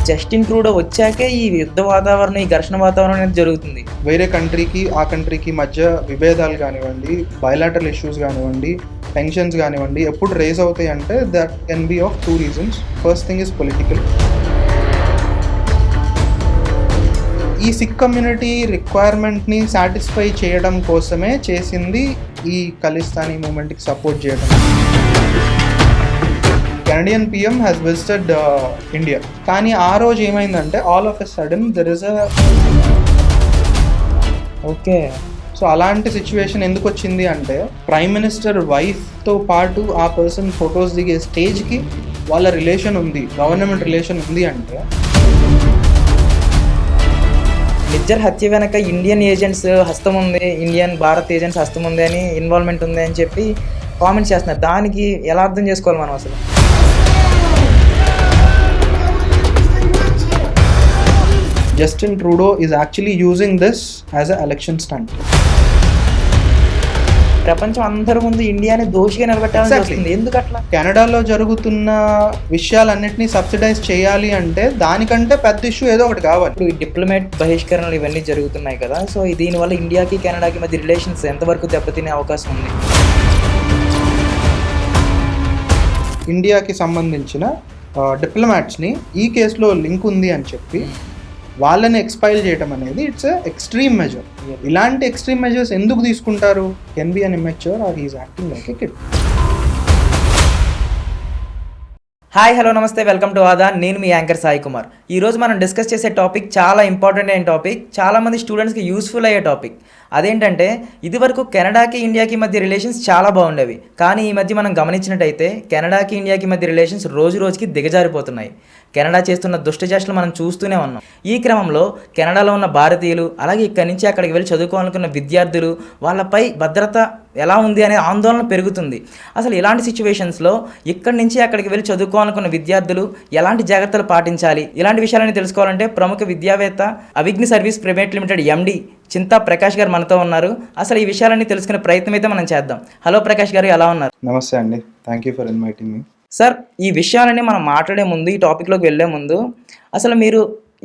Justin Trudeau వచ్చాకే ఈ యుద్ధ వాతావరణం, ఈ ఘర్షణ వాతావరణం అనేది జరుగుతుంది. వేరే కంట్రీకి ఆ కంట్రీకి మధ్య విభేదాలు కానివ్వండి, బయలాటరల్ ఇష్యూస్ కానివ్వండి, టెన్షన్స్ కానివ్వండి ఎప్పుడు రేజ్ అవుతాయి అంటే that can be of 2 reasons. First thing is political. ఈ సిక్ కమ్యూనిటీ రిక్వైర్మెంట్ని సాటిస్ఫై చేయడం కోసమే చేసింది ఈ ఖలిస్తానీ మూమెంట్కి సపోర్ట్ చేయడం. Canadian PM has visited India. కానీ ఆ రోజు ఏమైందంటే all of a sudden there is a okay. So అలాంటి సిచ్యువేషన్ ఎందుకు వచ్చింది అంటే ప్రైమ్ మినిస్టర్ వైఫ్తో పాటు ఆ పర్సన్ ఫొటోస్ దిగే స్టేజ్కి వాళ్ళ రిలేషన్ ఉంది, గవర్నమెంట్ రిలేషన్ ఉంది అంటే. నిజ్జర్ హత్య వెనక ఇండియన్ ఏజెంట్స్ హస్తం ఉంది, ఇండియన్ భారత్ ఏజెంట్స్ హస్తం ఉంది అని, ఇన్వాల్వ్మెంట్ ఉంది అని చెప్పి కామెంట్స్ చేస్తున్నారు. దానికి ఎలా అర్థం చేసుకోవాలి మనం అసలు? Justin Trudeau is actually using this as an election stunt. ప్రపంచం అందరి ముందు ఇండియాని దోషిగా నిలబెట్టాలని చూస్తుంది. ఎందుకు అట్లా? కెనడాలో జరుగుతున్న విషయాలన్నింటినీ సబ్సిడైజ్ చేయాలి అంటే దానికంటే పెద్ద ఇష్యూ ఏదో ఒకటి కావాలి. ఇప్పుడు డిప్లొమేట్ బహిష్కరణలు ఇవన్నీ జరుగుతున్నాయి కదా, సో దీనివల్ల ఇండియాకి కెనడాకి మధ్య రిలేషన్స్ ఎంతవరకు దెబ్బతినే అవకాశం ఉంది? ఇండియాకి సంబంధించిన డిప్లొమాట్స్ని ఈ కేసులో లింక్ ఉంది అని చెప్పి వాళ్ళని ఎక్స్పైల్ చేయడం అనేది ఇట్స్ ఎక్స్ట్రీమ్ మెజర్. ఇలాంటి ఎక్స్ట్రీమ్ మెజర్స్ ఎందుకు తీసుకుంటారు? Can be an immature or he's acting like a kid. Hi, hello, నమస్తే, వెల్కమ్ టు ఆదా. నేను మీ యాంకర్ సాయి కుమార్. ఈరోజు మనం డిస్కస్ చేసే టాపిక్ చాలా ఇంపార్టెంట్ అయిన టాపిక్, చాలామంది స్టూడెంట్స్కి యూస్ఫుల్ అయ్యే టాపిక్. అదేంటంటే ఇదివరకు కెనడాకి ఇండియాకి మధ్య రిలేషన్స్ చాలా బాగుండేవి, కానీ ఈ మధ్య మనం గమనించినట్టయితే కెనడాకి ఇండియాకి మధ్య రిలేషన్స్ రోజు రోజుకి దిగజారిపోతున్నాయి. కెనడా చేస్తున్న దుష్టచేష్టలు మనం చూస్తూనే ఉన్నాం. ఈ క్రమంలో కెనడాలో ఉన్న భారతీయులు, అలాగే ఇక్కడి నుంచి అక్కడికి వెళ్ళి చదువుకోవాలనుకున్న విద్యార్థులు, వాళ్ళపై భద్రత ఎలా ఉంది అనే ఆందోళన పెరుగుతుంది. అసలు ఇలాంటి సిచ్యువేషన్స్లో ఇక్కడి నుంచి అక్కడికి వెళ్ళి చదువుకోవాలనుకున్న విద్యార్థులు ఎలాంటి జాగ్రత్తలు పాటించాలి, ఇలాంటి విషయాలని తెలుసుకోవాలంటే ప్రముఖ విద్యావేత్త, అవిఘ్ని సర్వీస్ ప్రైవేట్ లిమిటెడ్ ఎండి చింతా ప్రకాష్ గారు మనతో ఉన్నారు. అసలు ఈ విషయాలన్నీ తెలుసుకునే ప్రయత్నం అయితే మనం చేద్దాం. హలో ప్రకాష్ గారు, ఎలా ఉన్నారు? నమస్తే అండి, thank you for inviting me. Sir, ఈ విషయాలని మనం మాట్లాడే ముందు, ఈ టాపిక్లోకి వెళ్ళే ముందు, అసలు మీరు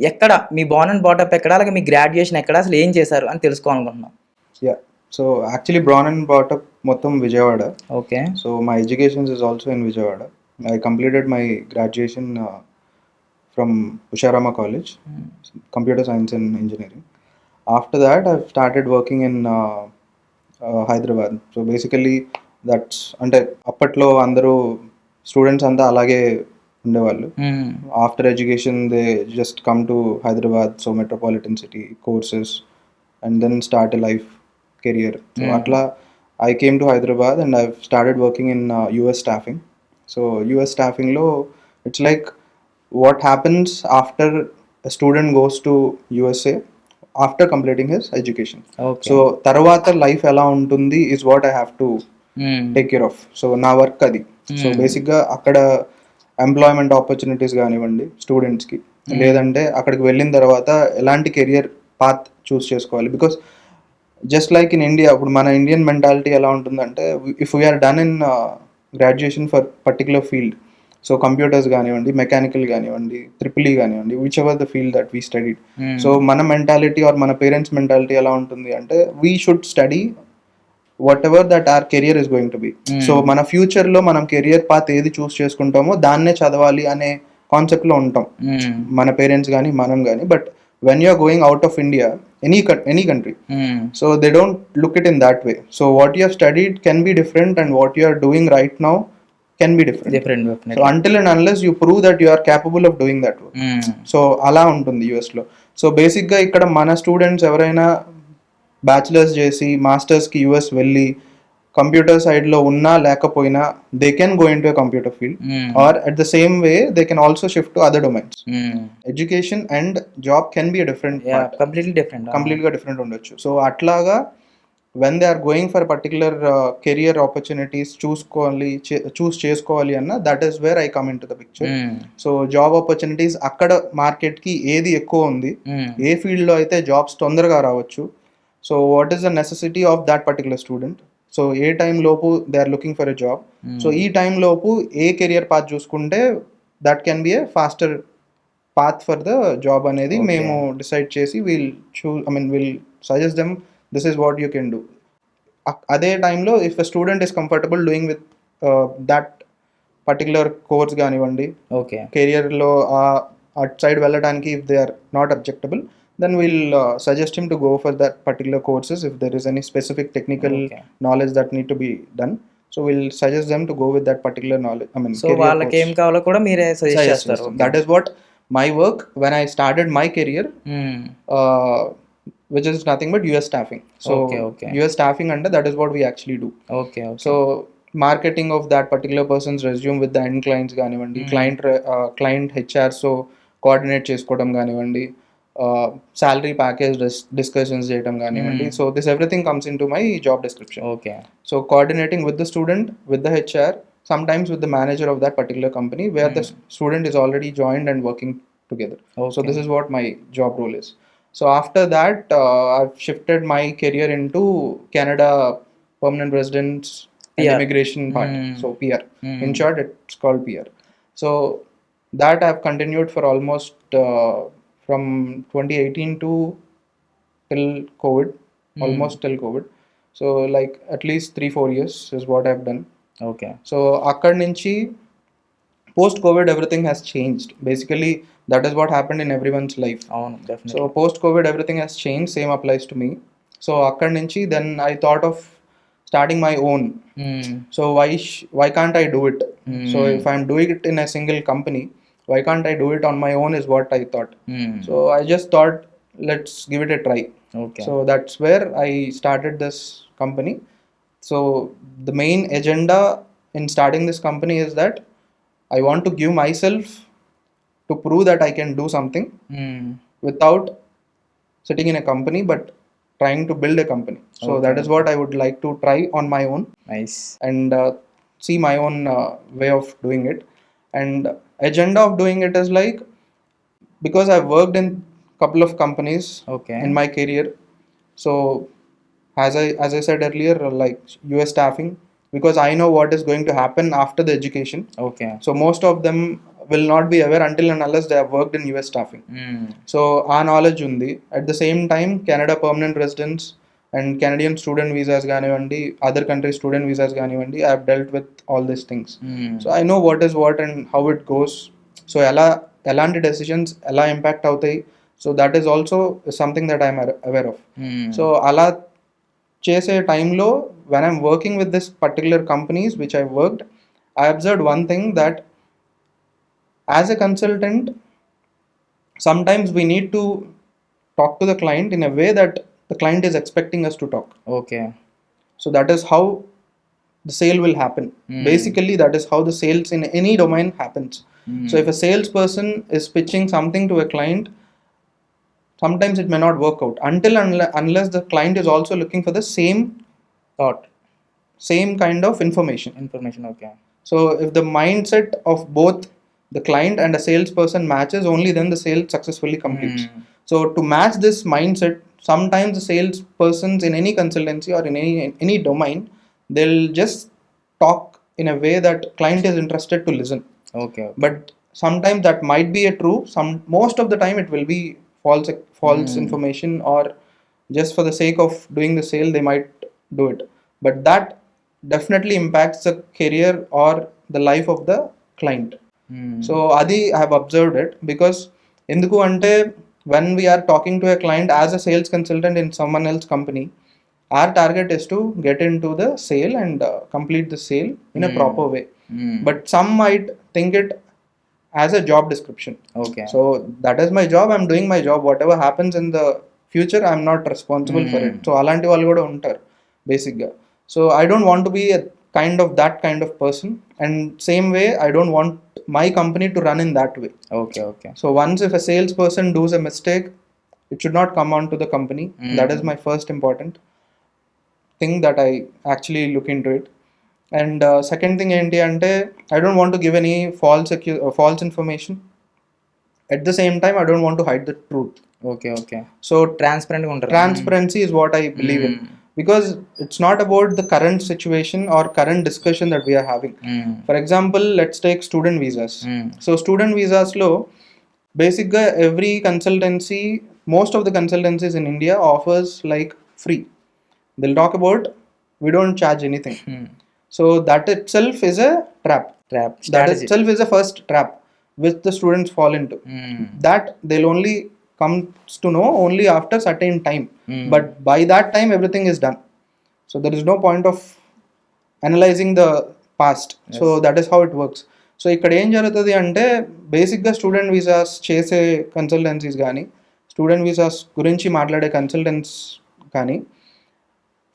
ఎక్కడ, మీ బోర్న్ అండ్ బాటప్ ఎక్కడ, అలాగే మీ గ్రాడ్యుయేషన్ ఎక్కడ, అసలు ఏం చేశారు అని తెలుసుకోవాలనుకుంటున్నాం. Yeah, so actually born and brought up మొత్తం Vijayawada. Okay. So my education is also in Vijayawada. I completed my graduation from Usharama college, computer science and engineering. After that, I've started working in Hyderabad. So basically, that's అంటే అప్పట్లో అందరూ students అంతా అలాగే ఉండేవాళ్ళు. After education they just come to Hyderabad, so metropolitan city courses and then start a life career. So అట్లా I came to Hyderabad and I've started working in US staffing. So US స్టాఫింగ్లో it's like what happens after a student goes to USA after completing his education. So తర్వాత life ఎలా ఉంటుంది is what I have to take care of. So నా work అది. So బేసిక్గా అక్కడ employment opportunities కానివ్వండి స్టూడెంట్స్కి, లేదంటే అక్కడికి వెళ్ళిన తర్వాత ఎలాంటి కెరియర్ పాత్ చూస్ చేసుకోవాలి. Because just like in India, ఇప్పుడు మన ఇండియన్ మెంటాలిటీ ఎలా ఉంటుందంటే if we're done in graduation for particular field, so computers కానివ్వండి, మెకానికల్ కానివ్వండి, ట్రిపుల్ ఈ కానివ్వండి, whichever the field that we studied. So మన mentality or మన పేరెంట్స్ మెంటాలిటీ ఎలా ఉంటుంది అంటే we should study whatever that our career is going to be. So మన ఫ్యూచర్లో మనం కెరియర్ పాత్ ఏది చూస్ చేసుకుంటామో దాన్నే చదవాలి అనే కాన్సెప్ట్లో ఉంటాం మన పేరెంట్స్ కానీ మనం కానీ. But when you are going out of India, any country, so they don't look it in that way. So what you have studied can be different and what you are doing right now can be different. So until and unless you prove that you are capable of doing that work. So అలా ఉంటుంది US లో. So basic గా ఇక్కడ మన students ఎవరైనా bachelors చేసి masters కి US వెళ్ళి కంప్యూటర్ సైడ్ లో ఉన్నా లేకపోయినా they can go into computer field or at the same way they can also shift to other domains. Education and job can be different, complete గా different ఉండొచ్చు. So అట్లాగా when they are going for particular career opportunities choose చేసుకోవాలి అన్న, that is where I come into the picture. So job opportunities అక్కడ market కి ఏది ఎక్కువ ఉంది, ఏ ఫీల్డ్ లో అయితే జాబ్స్ తొందరగా రావచ్చు, so what is the necessity of that particular student. So ఏ టైం లోపు they are looking for a job. So ఈ టైం లోపు ఏ కెరియర్ పాత్ చూసుకుంటే that can be a faster path for the job అనేది Okay. మేము decide చేసి will suggest them this is what you can do. అదే టైంలో if a student is comfortable doing with that particular course కానివ్వండి, okay. కెరియర్లో at side వెళ్ళడానికి if they are not objectable, then we'll suggest him to go for that particular courses if there is any specific technical Okay. knowledge that need to be done. So we'll suggest them to go with that particular knowledge, so career వాళ్ళకి course. ఏం కావాలో కూడా మీరే suggest Suggest చేస్తారు. them. That is what my work when I started my career, uh, which is nothing but US staffing. So Okay. US staffing under that is what we actually do. Okay. So marketing of that particular person's resume with the end clients కానివ్వండి, client HR so coordinate చేసుకోవడం కానివ్వండి, salary package discussions చేయడం కానివ్వండి. So this everything comes into my job description. Okay. So coordinating with the student, with the HR, sometimes with the manager of that particular company where the student is already joined and working together. So Okay. this is what my job role is. So after that, I've shifted my career into Canada permanent residence and PR. immigration part. So PR. Mm. In short, it's called PR. So that I've continued for almost from 2018 to till COVID, almost till COVID. So like at least 3-4 years is what I've done. Okay. So akkad nunchi post COVID everything has changed. Basically that is what happened in everyone's life. అవును, definitely. So post COVID everything has changed, same applies to me. So akkad nunchi then I thought of starting my own. So why can't I do it? So if I'm doing it in a single company, why can't I do it on my own is what I thought. So I just thought let's give it a try. Okay. So that's where I started this company. So the main agenda in starting this company is that I want to give myself to prove that I can do something without sitting in a company but trying to build a company. So Okay. that is what I would like to try on my own nice. and see my own way of doing it. And agenda of doing it is like, because I've worked in couple of companies okay. in my career. So as I said earlier, like US staffing, because I know what is going to happen after the education. Okay. So most of them will not be aware until and unless they have worked in US staffing. So our knowledge undi. At the same time, Canada permanent residence and Canadian student visas ganivandi, other country student visas ganivandi, I have dealt with all these things. So I know what is what and how it goes. So elanti decisions ela impact avutayi. So that is also something that I am aware of. So ala chese time lo when I'm working with this particular companies which I worked, I observed one thing, that as a consultant sometimes we need to talk to the client in a way that the client is expecting us to talk. Okay. So that is how the sale will happen. Basically that is how the sales in any domain happens. So if a salesperson is pitching something to a client, sometimes it may not work out until unless the client is also looking for the same thought, same kind of information. Information. Okay. So if the mindset of both the client and a salesperson matches, only then the sale successfully completes. So to match this mindset, sometimes the salespersons in any consultancy or in any domain, they'll just talk in a way that client is interested to listen. Okay. But sometimes that might be a true. Most of the time it will be false information, or just for the sake of doing the sale they might do it. But that definitely impacts the career or the life of the client. So adi I have observed it, because enduku ante when we are talking to a client as a sales consultant in someone else company, our target is to get into the sale and complete the sale in a proper way. But some might think it as a job description. Okay. So that is my job, I'm doing my job, whatever happens in the future I'm not responsible for it. So alanti vallu kuda untaru basic ga. So I don't want to be a that kind of person, and same way I don't want my company to run in that way. Okay. Okay. So once if a salesperson does a mistake, it should not come on to the company. That is my first important thing that I actually look into it. And second thing enti ante, I don't want to give any false information. At the same time I don't want to hide the truth. Okay. Okay. So ట్రాన్స్పరెంట్గా ఉంటారు. transparency is what I believe in, because it's not about the current situation or current discussion that we are having. For example, let's take student visas. So student visas lo బేసిక్గా every consultancy, most of the consultancies in India offers like free. They'll talk about we don't charge anything. So that itself is a trap. That itself is a first trap which the students fall into. That they'll only comes to know only after certain time. But by that time everything is done. So there is no point of analyzing the past. Yes. So that is how it works. So ఇక్కడ ఏం జరుగుతుంది అంటే బేసిక్గా student visas చేసే consultancies కానీ, student visas గురించి మాట్లాడే consultants కానీ,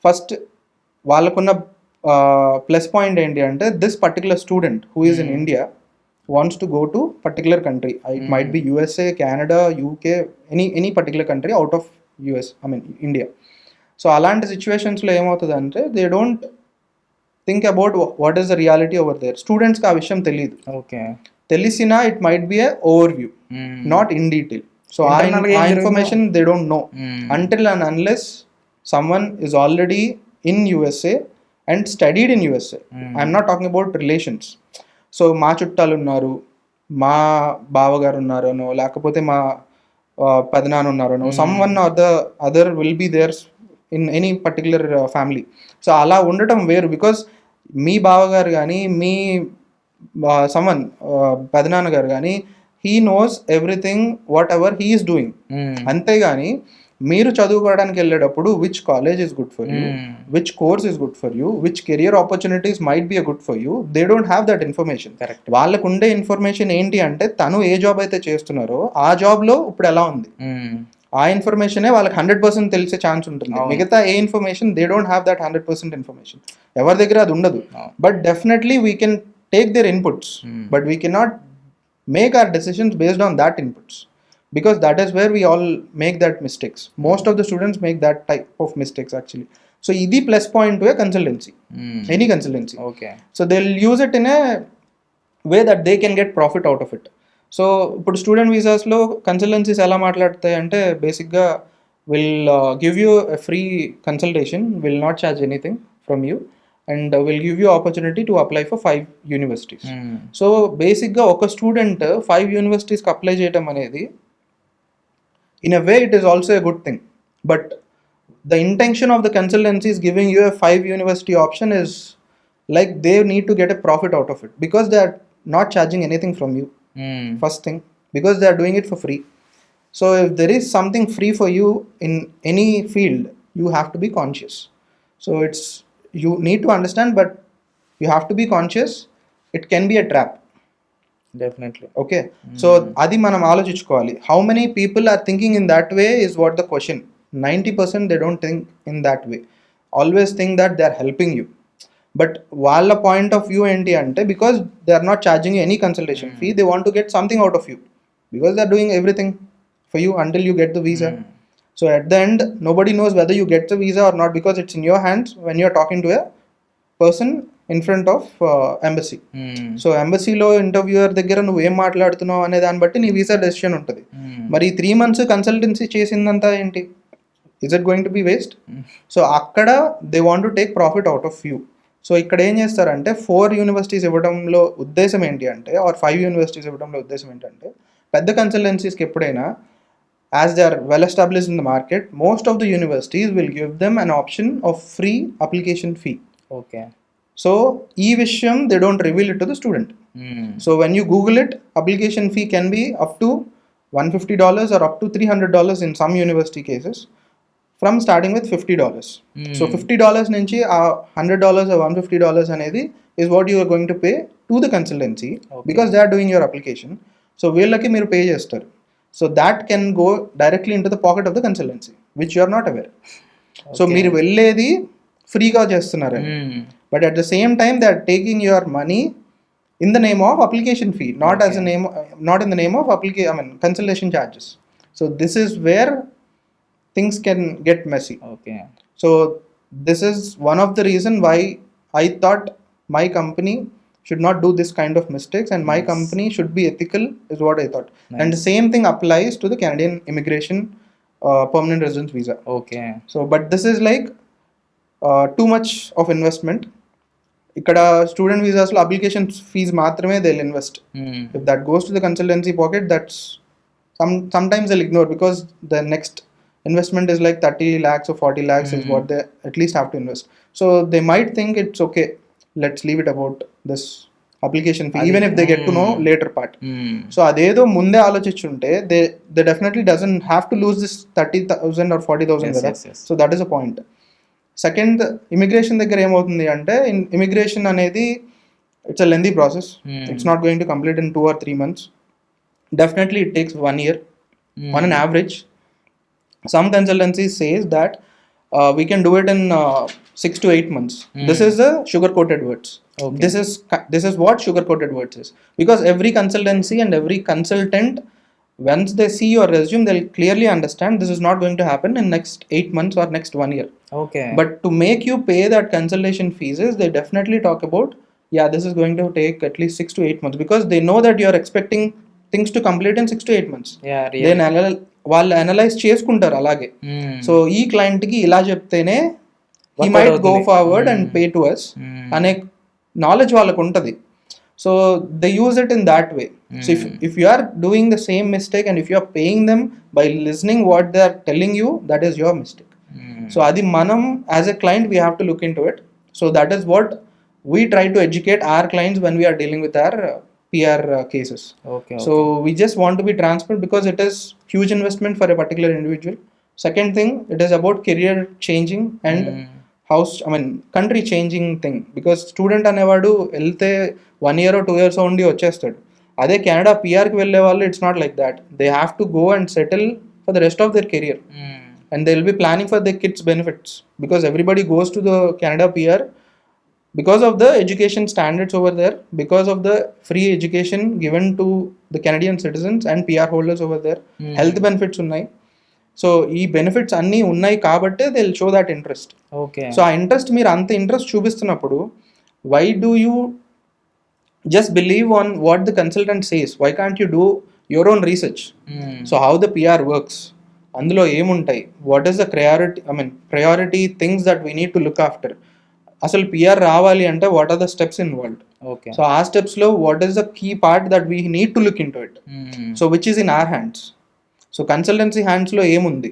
ఫస్ట్ వాళ్ళకున్న ప్లస్ పాయింట్ ఏంటి అంటే this particular student who is in India wants to go to particular country. It might be USA, Canada, UK, any particular country out of US, India. So అలాంటి సిచ్యువేషన్స్లో ఏమవుతుంది అంటే they don't think about what is the reality over there. స్టూడెంట్స్కి ఆ విషయం తెలియదు. తెలిసినా it might be a overview, not in detail. So ఆ information they don't know until and unless someone is already in USA and studied in USA. I'm not talking about relations. So మా చుట్టాలు ఉన్నారు, మా బావగారు ఉన్నారనో, లేకపోతే మా పెదనాన్న ఉన్నారనో, someone or the other will be there in any particular family. So అలా ఉండటం వేరు. బికాస్ మీ బావగారు కానీ, మీ someone పెదనాన్న గారు కానీ, he knows everything whatever he is doing. అంతేగాని మీరు చదువుకోవడానికి వెళ్ళేటప్పుడు which college is good for you, which course is good for you, which career opportunities might be good for you, they don't have that information. వాళ్ళకు ఉండే information ఏంటి అంటే తను ఏ job అయితే చేస్తున్నారో ఆ జాబ్లో ఇప్పుడు ఎలా ఉంది, ఆ ఇన్ఫర్మేషనే వాళ్ళకి 100% తెలిసే ఛాన్స్ ఉంటుంది. మిగతా ఏ information they don't have that 100% information. ఎవరి దగ్గర అది ఉండదు. But definitely we can take their inputs, but we cannot make our decisions based on that inputs. Because that is where we all make that mistakes. Most of the students make that type of mistakes actually. So idi plus point to a consultancy, any consultancy. Okay. So they'll use it in a way that they can get profit out of it. So ఇప్పుడు student వీసాస్లో consultancies ఎలా మాట్లాడతాయి అంటే బేసిక్గా will give you a free consultation, will not charge anything from you, and will give you opportunity to apply for 5 universities. So బేసిక్గా ఒక student 5 యూనివర్సిటీస్కి apply చేయడం అనేది in a way it is also a good thing, but the intention of the consultancy is giving you a 5 university option is like they need to get a profit out of it, because they are not charging anything from you. First thing, because they are doing it for free. So if there is something free for you in any field, you have to be conscious. So it's, you need to understand, but you have to be conscious. It can be a trap. Definitely. Okay. So adi manam alochichukovali. How many people are thinking in that way is what the question. 90% they don't think in that way. Always think that they are helping you. But walla point of view enti ante, because they are not charging you any consultation fee, they want to get something out of you, because they are doing everything for you until you get the visa. So at the end nobody knows whether you get the visa or not, because it's in your hands when you are talking to a person in front of embassy. So ఎంబసీలో interviewer దగ్గర నువ్వు ఏం మాట్లాడుతున్నావు అనే దాన్ని బట్టి నీ visa decision ఉంటుంది. మరి 3 months కన్సల్టెన్సీ చేసిందంతా ఏంటి? Is it going to be waste? So అక్కడ they want to take profit out of you. So ఇక్కడ ఏం చేస్తారంటే 4 యూనివర్సిటీస్ ఇవ్వడంలో ఉద్దేశం ఏంటి అంటే, ఆర్ 5 యూనివర్సిటీస్ ఇవ్వడంలో ఉద్దేశం ఏంటంటే, పెద్ద కన్సల్టెన్సీస్కి ఎప్పుడైనా as they are well established in the market, most of the universities will give them an option of free application fee. Okay. So e vishayam they don't reveal it to the student. So when you Google it, application fee can be up to $150 or up to $300 in some university cases, from starting with $50. So $50 నుంచి $100 or $150 అనేది is what you are going to pay to the consultancy, because they are doing your application. So వీళ్ళకి మీరు pay చేస్తారు. So that can go directly into the pocket of the consultancy, which you are not aware. So మీరు వెళ్ళేది ఫ్రీగా చేస్తున్నారు, but at the same time they are taking your money in the name of application fee, not as a name, not in the name of consultation charges. So this is where things can get messy. Okay. So this is one of the reason why I thought my company should not do this kind of mistakes, and my company should be ethical, is what I thought. And the same thing applies to the Canadian immigration permanent residence visa. Okay. So but this is like too much of investment. ఇక్కడ student వీసాస్లో application fees మాత్రమే they invest. If that goes to the consultancy pocket, that's Sometimes they'll ignore because the next investment is like 30 lakhs or 40 lakhs is what they at least have to invest. So they might think it's okay, let's leave it about this application fee, even if they get to know later part. So అదేదో ముందే ఆలోచించుంటే they definitely doesn't have to lose this 30,000 or 40,000 కదా. So that is a point. Second, immigration దగ్గర ఏమవుతుంది అంటే, immigration అనేది it's a lengthy process. It's not going to complete in 2 or 3 months. Definitely it takes 1 year on an average. Some consultancies says that we can do it in 6 to 8 months. This is the sugar coated words. This is what sugar coated words is, because every consultancy and every consultant, once they see your resume, they'll clearly understand this is not going to happen in next 8 months or next 1 year. Okay. But to make you pay that consultation fees, they definitely talk about, yeah, this is going to take at least 6 to 8 months, because they know that you're expecting things to complete in 6 to 8 months. Yeah, really. వాళ్ళు analyse చేసుకుంటారు అలాగే. So ఈ క్లయింట్కి ఇలా చెప్తేనే he might go forward and pay to us అనే knowledge వాళ్ళకు ఉంటుంది. So they use it in that way. So if you are doing the same mistake and if you are paying them by listening what they are telling you, that is your mistake. So అది మనం as a client we have to look into it. So that is what we try to educate our clients when we're dealing with our PR cases. Okay. So we just want to be transparent because it is huge investment for a particular individual. Second thing, it is about career changing and country changing thing. Because student అనేవాడు వెళ్తే 1 year or 2 years ఉండి వచ్చేస్తాడు. అదే Canada పిఆర్కి వెళ్ళే వాళ్ళు it's not like that. They have to go and settle for the rest of their career. And they will be planning for their kids' benefits, because everybody goes to the Canada PR because of the education standards over there, because of the free education given to the Canadian citizens and PR holders over there. Health benefits ఉన్నాయి. So ఈ benefits అన్నీ ఉన్నాయి కాబట్టి they will show that interest. Okay. So ఆ interest, మీరు అంత interest చూపిస్తున్నప్పుడు, why do you just believe on what the consultant says? Why can't you do your own research? So how the PR works, అందులో ఏముంటాయి, what is the priority things that we need to look after. అసలు PR రావాలి అంటే what are the steps involved? Okay. So ఆ స్టెప్స్లో what is the key part that we need to look into it. So which is in our hands. So consultancy హ్యాండ్స్లో ఏముంది,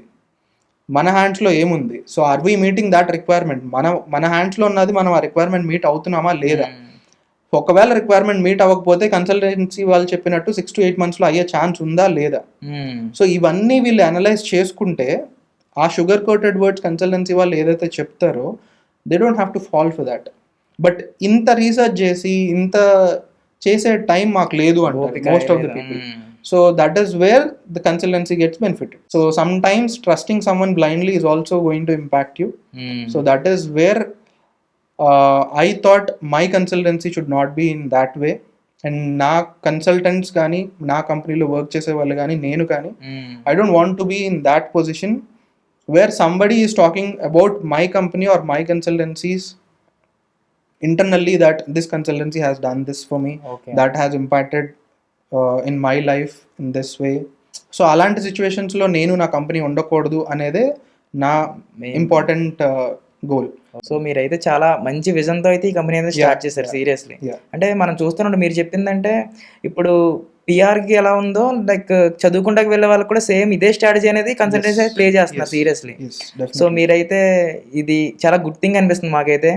మన హ్యాండ్స్లో ఏముంది? So are we meeting that requirement? మన హ్యాండ్స్లో ఉన్నది మనం ఆ రిక్వైర్మెంట్ మీట్ అవుతున్నామా లేదా? ఒకవేళ రిక్వైర్మెంట్ మీట్ అవ్వకపోతే కన్సల్టెన్సీ వాళ్ళు చెప్పినట్టు 6 to 8 monthsలో అయ్యే ఛాన్స్ ఉందా లేదా? సో ఇవన్నీ వీళ్ళు అనలైజ్ చేసుకుంటే, ఆ షుగర్ కోటెడ్ వర్డ్స్ కన్సల్టెన్సీ వాళ్ళు ఏదైతే చెప్తారో they don't have to fall for that. But ఇంత రీసెర్చ్ చేసి ఇంత చేసే టైం మాకు లేదు అంటారు most of the people. So that is where the consultancy gets benefited. So sometimes trusting someone blindly is also going to impact you. So that is where I thought my consultancy should not be in that way. And na consultants gaani, na company lo work chese vallu gaani, nenu gaani, I don't want to be in that position where somebody is talking about my company or my consultancies internally, that this consultancy has done this for me, that has impacted in my life in this way. So అలాంటి సిచ్యువేషన్స్లో నేను నా company ఉండకూడదు అనేదే నా important goal. So మీరైతే చాలా మంచి విజన్తో అయితే ఈ కంపెనీ అయితే స్టార్ట్ చేశారు. సీరియస్లీ అంటే మనం చూస్తున్నాం, మీరు చెప్పిందంటే ఇప్పుడు పిఆర్కి ఎలా ఉందో, లైక్ చదువుకుంటాకి వెళ్ళే వాళ్ళకి కూడా సేమ్ ఇదే స్ట్రాటజీ అనేది కన్సల్టెన్సీ ప్లే చేస్తున్నారు సీరియస్లీ. సో మీరైతే ఇది చాలా గుడ్ థింగ్ అనిపిస్తుంది మాకైతే.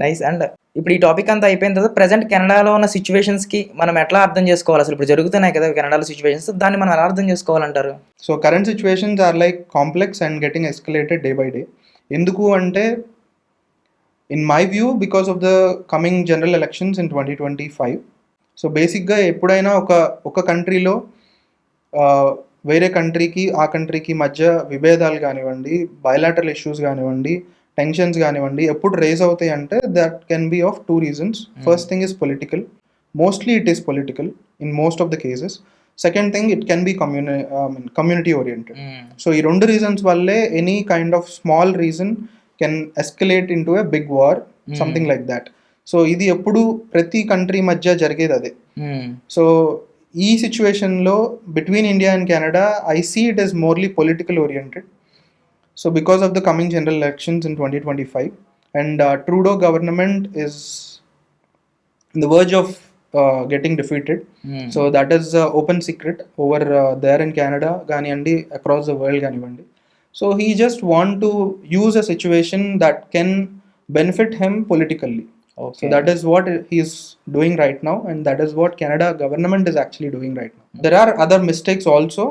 నైస్. అండ్ ఇప్పుడు ఈ టాపిక్ అంతా అయిపోయిన తర్వాత ప్రజెంట్ కెనడాలో ఉన్న సిచ్యువేషన్స్కి మనం ఎట్లా అర్థం చేసుకోవాలి? అసలు ఇప్పుడు జరుగుతున్నాయి కదా కెనడాలో సిచ్యువేషన్స్, దాన్ని మనం ఎలా అర్థం చేసుకోవాలంటారు? So current situations are like complex and getting escalated day by day. ఎందుకు అంటే, in my view, because of the coming general elections in 2025. So బేసిక్గా ఎప్పుడైనా ఒక కంట్రీలో వేరే కంట్రీకి ఆ కంట్రీకి మధ్య విభేదాలు కానివ్వండి, బయలాటరల్ ఇష్యూస్ కానివ్వండి, టెన్షన్స్ కానివ్వండి, ఎప్పుడు రేజ్ అవుతాయి అంటే that can be of 2 reasons. First thing is political. Mostly it is political in most of the cases. Second thing, it can be community oriented. So ఈ 2 reasons వల్లే any kind of small reason can escalate into a big war, something like that. So ఇది ఎప్పుడు ప్రతి country మధ్య జరిగేది అదే. So ఈ సిచ్యువేషన్లో between India and Canada I see it is morely political oriented. So because of the coming general elections in 2025, and Trudeau government is in the verge of getting defeated. So that is open secret over there in Canada ganiyandi, across the world ganivandi. So he just want to use a situation that can benefit him politically. Okay. So that is what he is doing right now, and that is what Canada government is actually doing right now. There are other mistakes also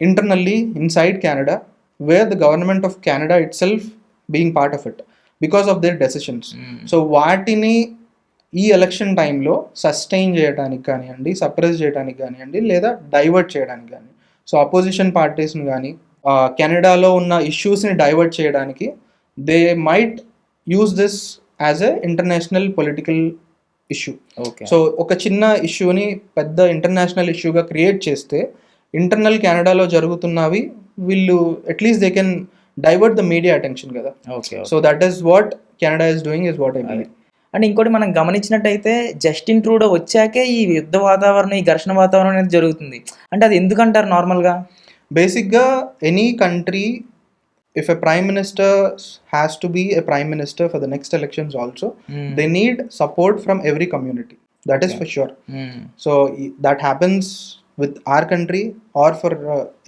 internally inside Canada, where the government of Canada itself being part of it because of their decisions. So వాటిని ఈ election టైంలో sustain చేయడానికి కానివ్వండి, suppress చేయడానికి కానివ్వండి, లేదా divert చేయడానికి కానీ, సో అపోజిషన్ పార్టీస్ని కానీ కెనడాలో ఉన్న ఇష్యూస్ని డైవర్ట్ చేయడానికి they might use this as a international political issue. Okay. So ఒక చిన్న ఇష్యూని పెద్ద ఇంటర్నేషనల్ ఇష్యూగా క్రియేట్ చేస్తే ఇంటర్నల్ కెనడాలో జరుగుతున్నవి వీళ్ళు at least they can divert the media attention కదా. Okay. So that is what Canada is doing, is what I believe. And ఇంకోటి మనం గమనించినట్టయితే జస్టిన్ ట్రూడో వచ్చాకే ఈ యుద్ధ వాతావరణం, ఈ ఘర్షణ వాతావరణం అనేది జరుగుతుంది. అంటే అది ఎందుకంటారు నార్మల్గా? బేసిక్గా any country, if a prime minister has to be a prime minister for the next elections also, they need support from every community. That is for sure. So that happens with our country or for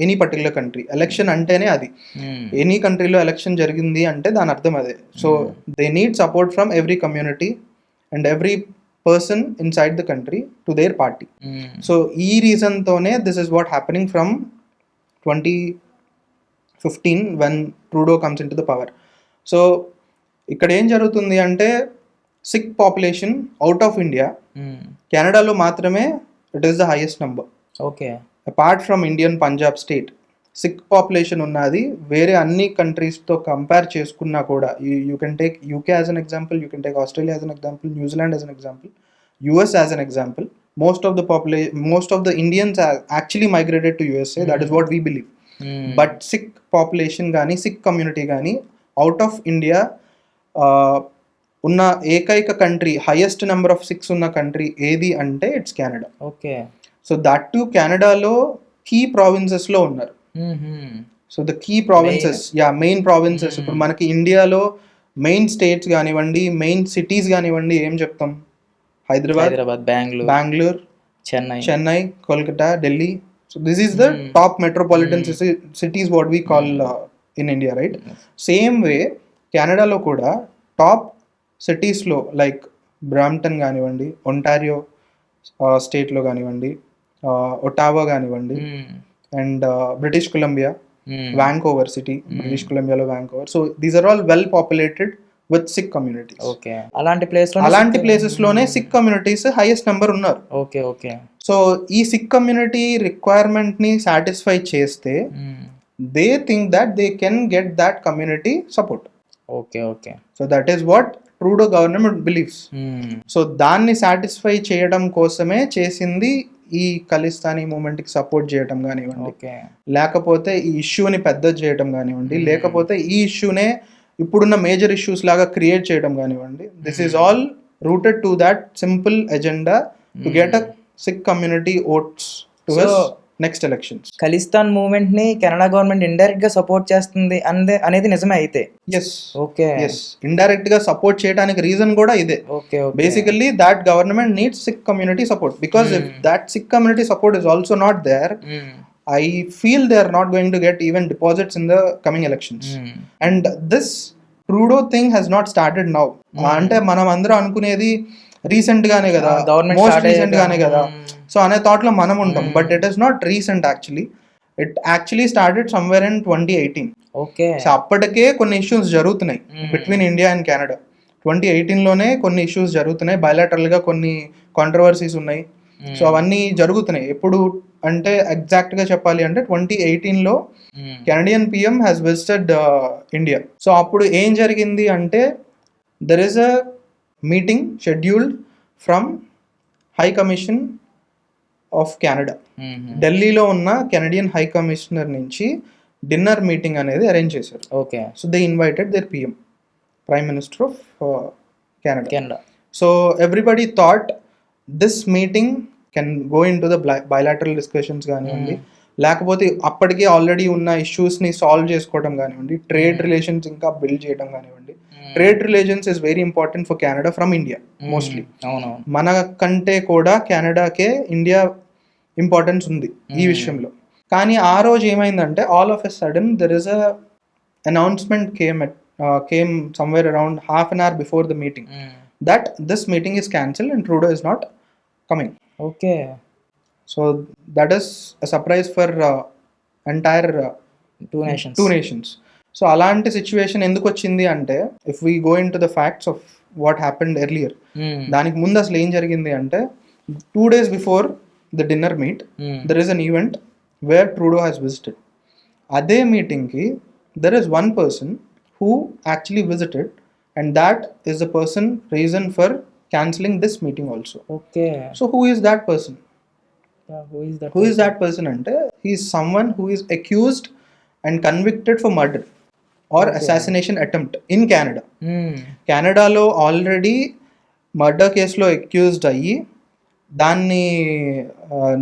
any particular country. Election antene adi. Any country lo election jarigindi ante dani ardham ade. So they need support from every community and every person inside the country to their party. So ee reason tone this is what happening from 2015 when Trudeau comes into the power. So ఇక్కడ ఏం జరుగుతుంది అంటే Sikh population out of India కెనడాలో మాత్రమే it is the highest number. Okay. Apart from Indian Punjab state Sikh population ఉన్నది వేరే అన్ని కంట్రీస్తో కంపేర్ చేసుకున్నా కూడా, you can take UK as an example, you can take Australia as an example, New Zealand as an example, US as an example. most of the Indians are actually migrated to USA. That is what we believe. But Sikh population gaani, Sikh community gaani out of India unna ekaika country, highest number of Sikhs unna country edi ante it's Canada. Okay. So that too Canada lo key provinces lo unnaru. So the key provinces, main provinces. ఇప్పుడు మనకి ఇండియాలో main states కానివ్వండి, main cities కానివ్వండి, ఏం చెప్తాం? Hyderabad, Bangalore, Chennai, Kolkata, Delhi. So this is the top metropolitan cities what we call in India, right? Same way Canada lo kuda top cities lo like Brampton ganivandi, Ontario state lo ganivandi, Ottawa ganivandi, and British Columbia, Vancouver city, British Columbia lo Vancouver. So these are all well populated with Sikh communities. Okay. అలాంటి places లోనే sick communities highest number ఉన్నారు. Okay. Okay. So ఈ sick community requirement ని satisfy చేస్తే they think that they can get that community support. Okay. Okay. So that is what Trudeau government believes. So దాన్ని satisfy చేయడం కోసమే చేసింది ఈ Khalistani moment కి సపోర్ట్ చేయడం కానివ్వండి, లేకపోతే ఈ ఇష్యూని పెద్ద చేయడం కానివ్వండి, లేకపోతే ఈ ఇష్యూనే ఇప్పుడున్న మేజర్ ఇష్యూస్ లాగా క్రియేట్ చేయడం కానివ్వండి. This is all rooted to that simple agenda to get a Sikh community votes to next elections. Khalistan movement ని కెనడా గవర్నమెంట్ ఇండైరెక్ట్ గా సపోర్ట్ చేస్తుంది అనేది నిజమే అయితే? ఎస్. ఓకే. ఎస్, ఇండైరెక్ట్ గా సపోర్ట్ చేయడానికి రీజన్ కూడా ఇదే. Okay. Basically that government needs Sikh community support because if that Sikh community support is also not there, I feel they are not going to get even deposits in the coming elections. And this Trudeau thing has not started now. అంటే మనం అందరూ అనుకునేది recent గానే కదా, most recent గానే కదా, so అనే thought లో మనం ఉంటాం. But it is not recent actually. It actually started somewhere in 2018. Okay. So అప్పటికే కొన్ని ఇష్యూస్ జరుగుతున్నాయి బిట్వీన్ ఇండియా అండ్ కెనడా. 2018 లోనే కొన్ని ఇష్యూస్ జరుగుతున్నాయి, బయలాటరల్ గా కొన్ని కాంట్రవర్సీస్ ఉన్నాయి. సో అవన్నీ జరుగుతున్నాయి. ఎప్పుడు అంటే ఎగ్జాక్ట్ గా చెప్పాలి అంటే 2018 లో Canadian PM has visited India. So అప్పుడు ఏం జరిగింది అంటే there is a meeting scheduled from high commission of Canada. ఢిల్లీలో ఉన్న కెనడియన్ హై కమిషనర్ నుంచి డిన్నర్ మీటింగ్ అనేది అరేంజ్ చేశారు. Okay. So they invited their PM, prime minister of Canada. So everybody thought this meeting can go into the bilateral discussions కానివ్వండి, లేకపోతే అప్పటికే already ఉన్న ఇష్యూస్ని solve చేసుకోవడం కానివ్వండి, ట్రేడ్ రిలేషన్స్ ఇంకా బిల్డ్ చేయడం కానివ్వండి, trade relations is very important for Canada from India mostly. అవునవును. మన కంటే కూడా కెనడాకే ఇండియా ఇంపార్టెన్స్ ఉంది ఈ విషయంలో. కానీ ఆ రోజు ఏమైందంటే all of a sudden there is a announcement came somewhere around half an hour before the meeting that this meeting is cancelled and Trudeau is not coming. Okay. So that is a surprise for entire two nations. two nations. So అలాంటి situation ఎందుకు వచ్చింది అంటే if we go into the facts of what happened earlier, దానికి ముందు అసలు ఏం జరిగింది అంటే 2 days before the dinner meet there is an event wear Trudeau has visited. అదే మీటింగ్కి there is one person who actually visited and that is the person reason for cancelling this meeting also. Okay. So who is that person? Who is that person ante he is someone who is accused and convicted for murder or assassination attempt in Canada. Canada lo already murder case lo accused అయ్యి దాన్ని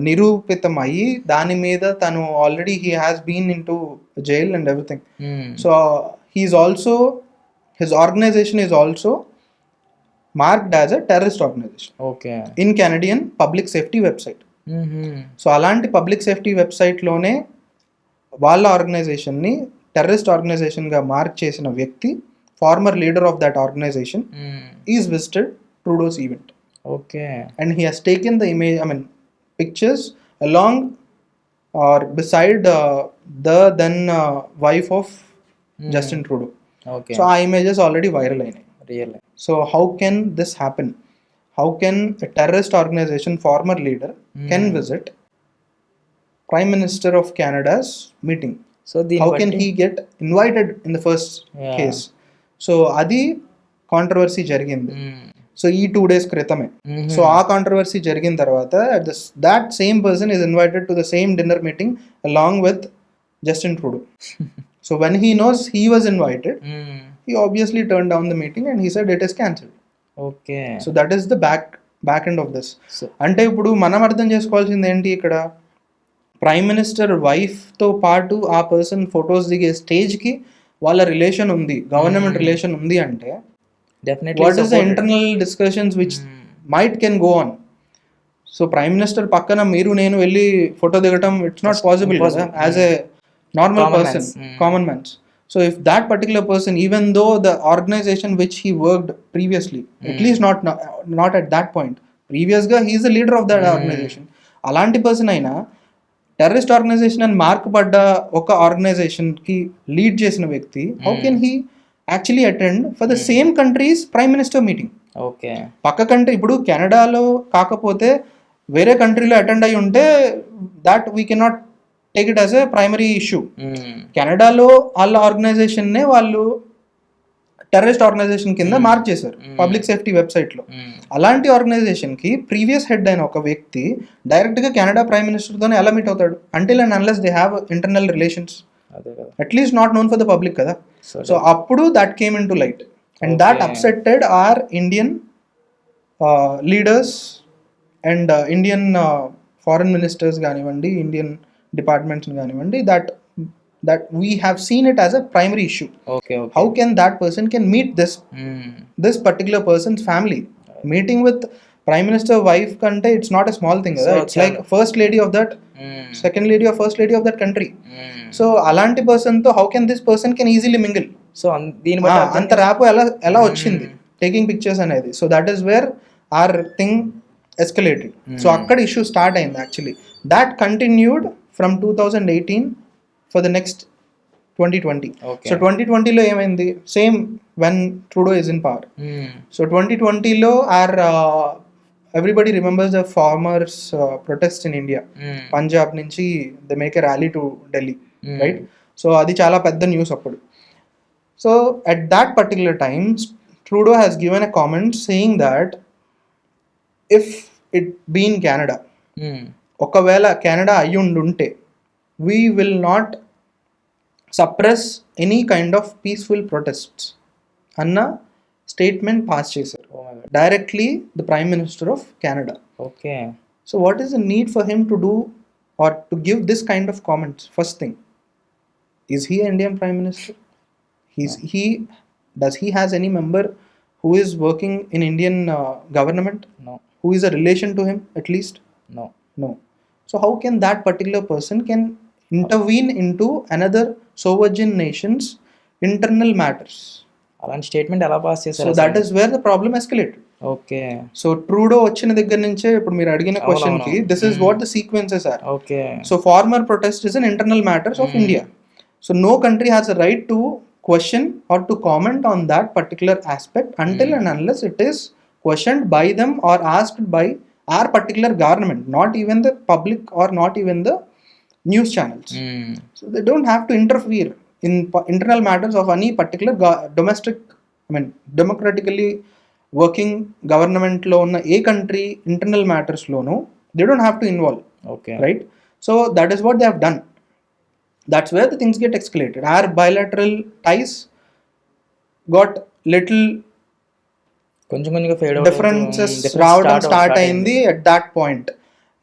నిరూపితం అయ్యి దాని మీద తను already he has been into jail and everything. So he is also, his organization is also marked as a terrorist organization. Okay. In Canadian public safety website. So అలాంటి public safety వెబ్సైట్లోనే వాళ్ళ ఆర్గనైజేషన్ని టెర్రరిస్ట్ ఆర్గనైజేషన్గా mark చేసిన వ్యక్తి, former leader of that organisation is visited Trudeau's event. Okay. And he has taken the image, I mean pictures along or beside the then wife of Justin Trudeau. Okay. So ఆ images already viral అయినాయి. Really. So how can this happen? How can a terrorist organization former leader can visit Prime Minister of Canada's meeting? So How can he get invited in the first case? So అది controversy జరిగింది. So ఈ 2 days క్రితమే. So ఆ controversy జరిగిన తర్వాత that same person is invited to the same dinner meeting along with Justin Trudeau. So when he knows he was invited, he obviously turned down the meeting and he said it is cancelled. Okay. So that is the back end of this. అంటే ఇప్పుడు మనం అర్థం చేసుకోవాల్సింది ఏంటి, ఇక్కడ prime minister వైఫ్తో పాటు ఆ person photos దిగే స్టేజ్కి వాళ్ళ రిలేషన్ ఉంది, గవర్నమెంట్ రిలేషన్ ఉంది అంటే definitely what is the internal discussions which might can go on. So prime minister పక్కన మీరు నేను వెళ్ళి ఫోటో దిగటం it's not possible as a normal person, common man's. So if that particular person, even though the organization which he worked previously, at least not at that point, previous ga he is the leader of that organization. Alanti person aina terrorist organization and mark padda oka organization ki lead chesina vyakti, how can he actually attend for the same country's prime minister meeting? Okay. పక్క country, ఇప్పుడు కెనడాలో కాకపోతే వేరే కంట్రీలో attend అయి ఉంటే that we cannot take it as a primary issue. కెనడాలో వాళ్ళ ఆర్గనైజేషన్నే వాళ్ళు టెర్రరిస్ట్ ఆర్గనైజేషన్ కింద మార్క్ చేశారు పబ్లిక్ సేఫ్టీ వెబ్సైట్లో. అలాంటి ఆర్గనైజేషన్కి ప్రీవియస్ హెడ్ అయిన ఒక వ్యక్తి డైరెక్ట్గా కెనడా ప్రైమ్ మినిస్టర్తోనే ఎలా మీట్ అవుతాడు? Until and unless they have internal relations, at least not known for the public కదా. సో అప్పుడు that came into light and that upsetted our Indian leaders and Indian foreign ministers కానివ్వండి, Indian departments కానివ్వండి, that we have seen it as a primary issue. Okay. How can that person can meet this particular person's family? Meeting with prime minister wife kante it's not a small thing, so it's like first lady of that, second lady or first lady of that country. So alanti person tho how can this person can easily mingle? So దీని బట్టి anta rapo ela ochindi taking pictures anedi. So that is where our thing escalated. So akkada issue start ayindi actually. That continued from 2018 for the next 2020. Okay. So 2020 లో ఏమైంది, same when Trudeau is in power. So 2020 లో our everybody remembers the farmers protests in India. Punjab నుంచి they make a rally to Delhi, right? So అది చాలా పెద్ద news అప్పుడు. So at that particular time Trudeau has given a comment saying that if it been Canada, ఒకవేళ Canada అయ్యుండుంటే we will not suppress any kind of peaceful protests అన్న statement pass చేశారు directly the prime minister of Canada. Okay. So what is the need for him to do or to give this kind of comments? First thing, is he Indian prime minister? He Does he has any member who is working in Indian government, No. who is a relation to him at least? No. No. So how can that particular person can intervene into another sovereign nation's internal matters? అలాంటి statement ఎలా pass So చేశారు that is where the problem escalated. Okay. So Trudeau వచ్చిన దగ్గర నుంచే ఇప్పుడు మీరు అడిగిన question కి this is what the sequences are. Okay. So farmer protest is an internal matters of India. So no country has a right to question or to comment on that particular aspect until and unless it is questioned by them or asked by our particular government, not even the public or not even the news channels. So they don't have to interfere in internal matters of any particular domestic, democratically working government lo unna a country internal matters lono they don't have to involve. Okay. Right? So that is what they have done. That's where the things get escalated. Our bilateral ties got little కొంచెం కొంచెంగా fade differences రావడం start అయింది at that point.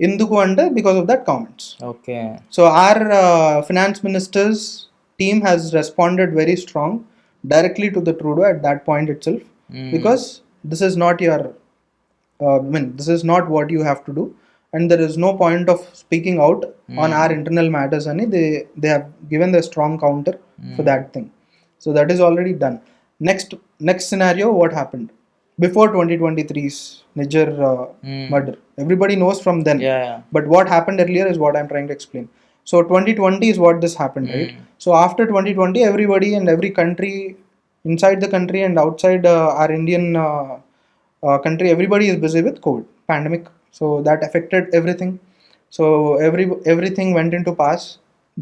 ఎందుకు అంటే because of that comments. Okay. So our finance minister's team has responded very strong directly to the Trudeau at that point itself, because this is not your this is not what you have to do, and there is no point of speaking out on our internal matters. And they have given the strong counter for that thing. So that is already done. Next scenario, what happened before 2023's Niger murder? Everybody knows from then. Yeah. But what happened earlier is what I'm trying to explain. So 2020 is what this happened, right? So after 2020, everybody and every country inside the country and outside our Indian country, everybody is busy with COVID pandemic. So that affected everything. So everything went into pass.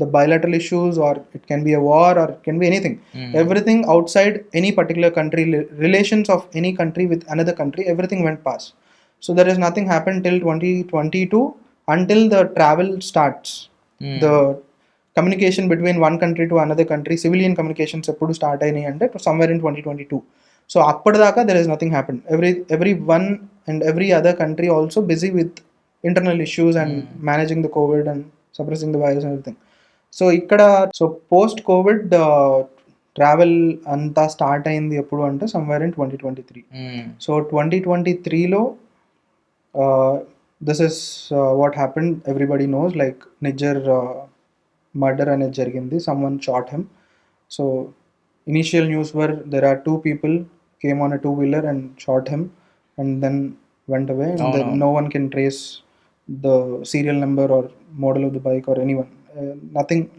The bilateral issues, or it can be a war, or it can be anything. Everything outside any particular country, relations of any country with another country, everything went past. So there is nothing happened till 2022 until the travel starts. The communication between one country to another country, civilian communications ఎప్పుడు start అయినాయి అంటే somewhere in 2022. So అప్పటిదాకా there is nothing happened. Every one and every other country also busy with internal issues and managing the COVID and suppressing the virus and everything. So ఇక్కడ post Covid travel అంతా start అయింది ఎప్పుడు అంటే somewhere in 2023. So 2023లో this is what happened. Everybody knows, like Nijjar murder అనేది జరిగింది. Someone shot him. So initial news were there are 2 people came on a 2-wheeler and shot him and then went away, and then no one can trace the serial number or model of the bike or anyone.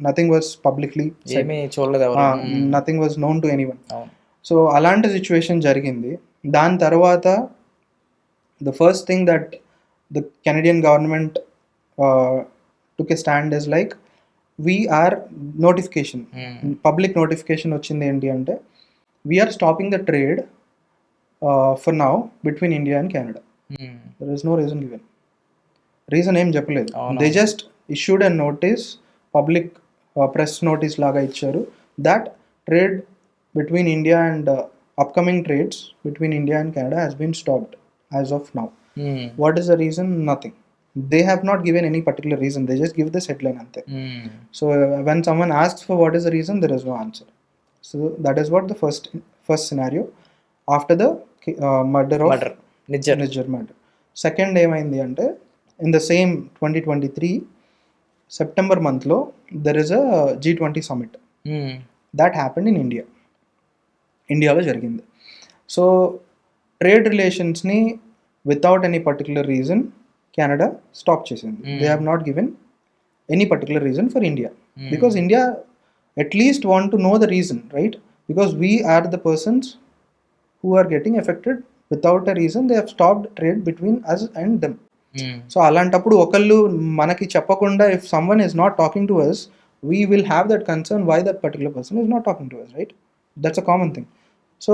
Nothing was publicly said. ఏమీ చూడలేదు ఎవరు. Nothing was known to anyone. So అలాంటి situation జరిగింది. దాని తర్వాత the first thing that the Canadian government took a stand is like, we are notification, public notification వచ్చింది ఏంటి అంటే, we are stopping the trade for now between India and Canada. There is no reason given. Reason ఏం చెప్పలేదు. They just issued a notice, public press notice లాగా ఇచ్చారు, that trade between India and upcoming trades between India and Canada has been stopped as of now. What is the reason? Nothing. They have not given any particular reason. They just give this headline ante. So when someone asks for what is the reason, there is no answer. So that is what the first scenario after the murder of Niger murder. Second ఏమైంది అంటే, in the same 2023 September month లో there is a G20 summit that happened in India. ఇండియాలో జరిగింది. So trade రిలేషన్స్ని without any particular reason Canada stop చేసింది. They have not given any particular reason for India, because India at least want to know the reason, right? Because we are the persons who are getting affected. Without a reason they have stopped trade between us and them. So అలాంటప్పుడు ఒకళ్ళు మనకి చెప్పకుండా, if someone is not talking to us, we will have that concern why that particular person is not talking to us, right? That's a common thing. So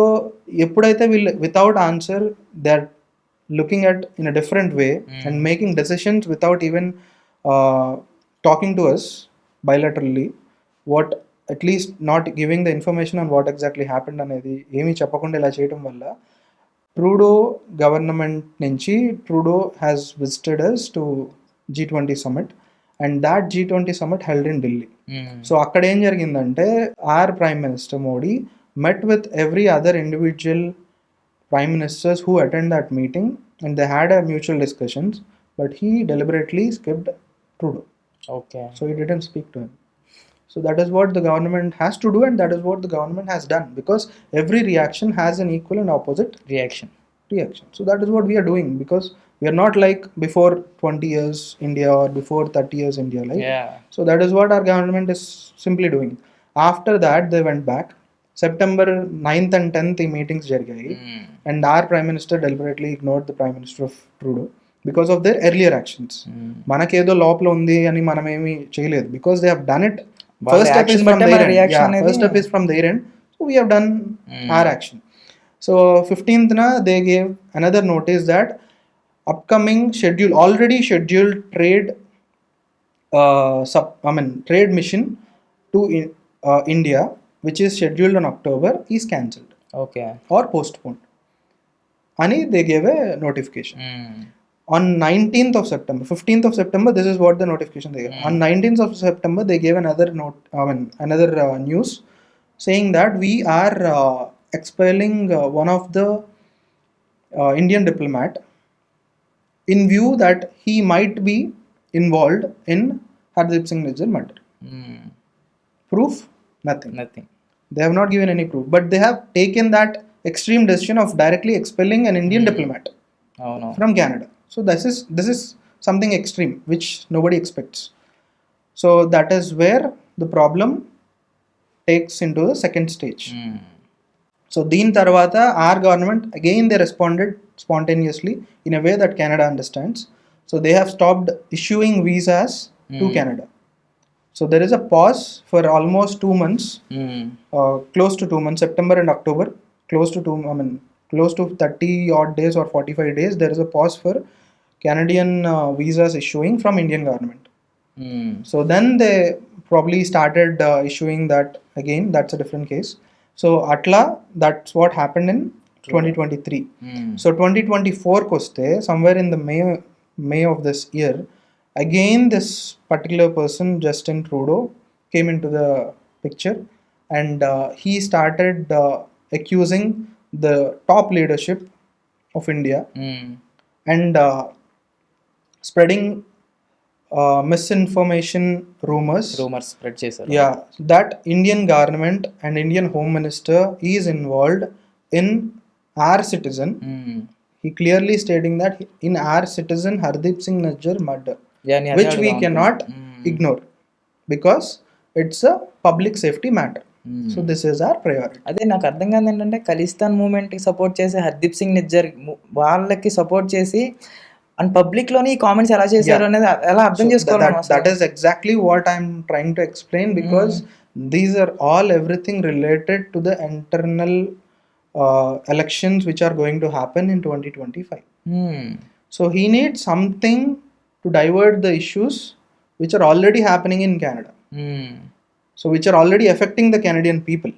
ఎప్పుడైతే వీళ్ళు without answer they're looking at in a different way and making decisions without even talking to us bilaterally, what at least not giving the information on what exactly happened అనేది ఏమీ చెప్పకుండా ఇలా చేయడం వల్ల Trudeau government నుంచి Trudeau has visited us to G20 summit, and that G20 summit held in Delhi. So అక్కడ ఏం జరిగిందంటే, our prime minister Modi met with every other individual prime ministers who attend that meeting, and they had a mutual discussions, but he deliberately skipped Trudeau. Okay. So he didn't speak to him. So that is what the government has to do, and that is what the government has done, because every reaction has an equal and opposite reaction. reaction. So that is what we are doing, because we are not like before 20 years India or before 30 years India, like. Yeah. So that is what our government is simply doing. After that, they went back. September 9th and 10th ఈ meetings జరిగాయి, and our prime minister deliberately ignored the prime minister of Trudeau because of their earlier actions. మనకేదో లోపల ఉంది అని మనం ఏమీ చేయలేదు, because they have done it. వాళ్ళ First step is action from బట్టే their మన end. reaction Yeah, అనేది- first step is from their end. So we have done our action. So 15th na they gave another notice that upcoming schedule, already scheduled trade trade mission to India, which is scheduled in October, is cancelled okay. or postponed. Ani they gave a notification. On 19th of September, 15th of September, this is what the notification they gave. On 19th of September, they gave another news saying that we are expelling one of the Indian diplomat in view that he might be involved in Hardeep Singh Nijjar murder. Proof? Nothing. Nothing. They have not given any proof, but they have taken that extreme decision of directly expelling an Indian diplomat అవును. from Canada. So this is something extreme which nobody expects. So that is where the problem takes into the second stage. So Deen Tarvata, our government again they responded spontaneously in a way that Canada understands. So they have stopped issuing visas to Canada. So there is a pause for almost 2 months, close to 2 months, September and October, close to 30 odd days or 45 days. There is a pause for Canadian visas issuing from Indian government. So then they probably started issuing that again. That's a different case. So Atla, that's what happened in 2023. So 2024 koste, somewhere in the May of this year, again this particular person, Justin Trudeau, came into the picture, and he started accusing the top leadership of India and spreading misinformation rumors. Rumours spread చేశారు. Yeah, that Indian government and Indian Home Minister is involved in our citizen. He clearly stating that in our citizen Hardeep Singh Nijjar murder, Yeah, నీ అదే which we అడుగుదాం cannot అనుకున్నా. ignore, because it's a public safety matter. So this is our priority. అదే నాకు అర్థం కాదు ఏంటంటే Khalistan moment కి సపోర్ట్ చేసే హర్దీప్ సింగ్ నిజ్జర్ వాళ్ళకి సపోర్ట్ చేసి అండ్ పబ్లిక్ లోని ఈ కామెంట్స్ ఎలా చేశారు అనేది ఎలా అర్థం So చేసుకోవాలి that is exactly what I'm trying to explain, because these are all everything related to the internal elections which are going to happen in 2025. So he needs something to divert the issues which are already happening in Canada. So which are already affecting the Canadian people.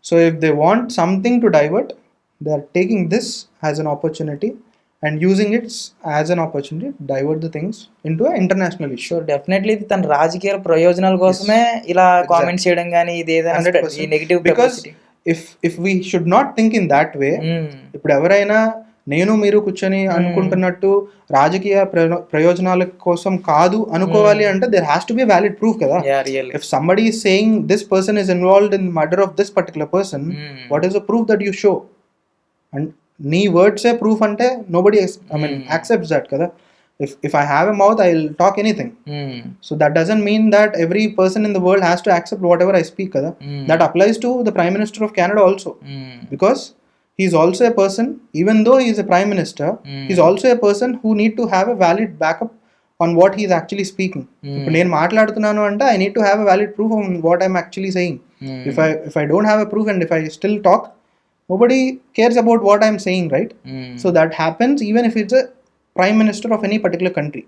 So if they want something to divert, they are taking this as an opportunity and using it as an opportunity to divert the things into an international issue. So definitely తన రాజకీయ ప్రయోజనాల కోసమే ఇలా comment చేయడం కానీ ఇది ఏదైనా 100%. ఈ negative Because if we should not think in that way, ఇప్పుడు ఎవరైనా నేను మీరు కూర్చొని అనుకుంటున్నట్టు రాజకీయ ప్రయోజనాల కోసం కాదు అనుకోవాలి అంటే there has to be a valid proof కదా. Real If somebody is saying this person is involved in the murder of this particular person, what is the proof that you show? And నీ words say proof ante nobody accepts that kada. If I have a mouth, I'll talk anything. So that doesn't mean that every person in the world has to accept whatever I speak kada. That applies to the Prime Minister of Canada also, because he's also a person, even though he is a Prime Minister, he's also a person who need to have a valid backup on what he is actually speaking. ఇప్పుడు నేను మాట్లాడుతున్నాను అంటే I need to have a valid proof on what I'm actually saying. If I don't have a proof and if I still talk, nobody cares about what I'm saying, right? So that happens even if it's a Prime Minister of any particular country.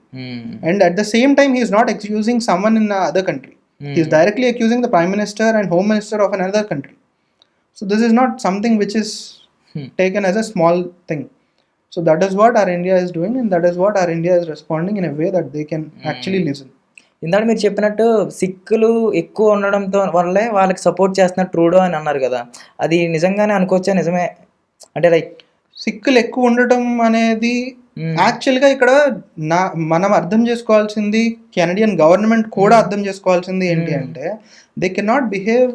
And at the same time, he is not accusing someone in another country. He is directly accusing the Prime Minister and Home Minister of another country. So this is not something which is taken as a small thing. So that is what our India is doing, and that is what our India is responding in a way that they can actually listen. ఇందాక మీరు చెప్పినట్టు సిక్కులు ఎక్కువ ఉండడంతో వల్లే వాళ్ళకి support చేస్తున్నారు Trudeau అని అన్నారు కదా, అది నిజంగానే అనుకోవచ్చా? నిజమే అంటే లైక్ సిక్కులు ఎక్కువ ఉండటం అనేది యాక్చువల్గా ఇక్కడ మనం అర్థం చేసుకోవాల్సింది, కెనడియన్ గవర్నమెంట్ కూడా అర్థం చేసుకోవాల్సింది ఏంటి అంటే, they cannot behave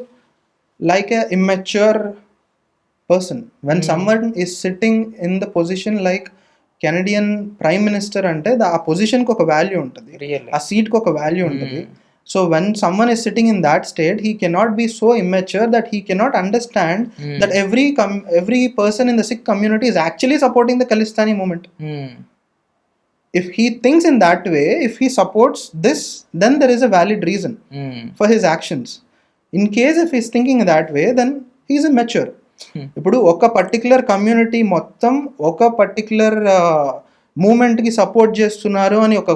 like a immature person when someone is sitting in the position like Canadian prime minister అంటే ఆ పొజిషన్కి ఒక వాల్యూ ఉంటుంది, Really? ఆ సీట్కి ఒక వాల్యూ ఉంటుంది. So when someone is sitting in that state, he cannot be so immature that he cannot understand that every person in the Sikh community is actually supporting the Khalistani movement. If he thinks in that way, if he supports this, then there is a valid reason for his actions. In case if he's thinking that way, then he is immature. ఇప్పుడు ఒక particular community మొత్తం ఒక particular మూమెంట్కి support చేస్తున్నారు అని ఒక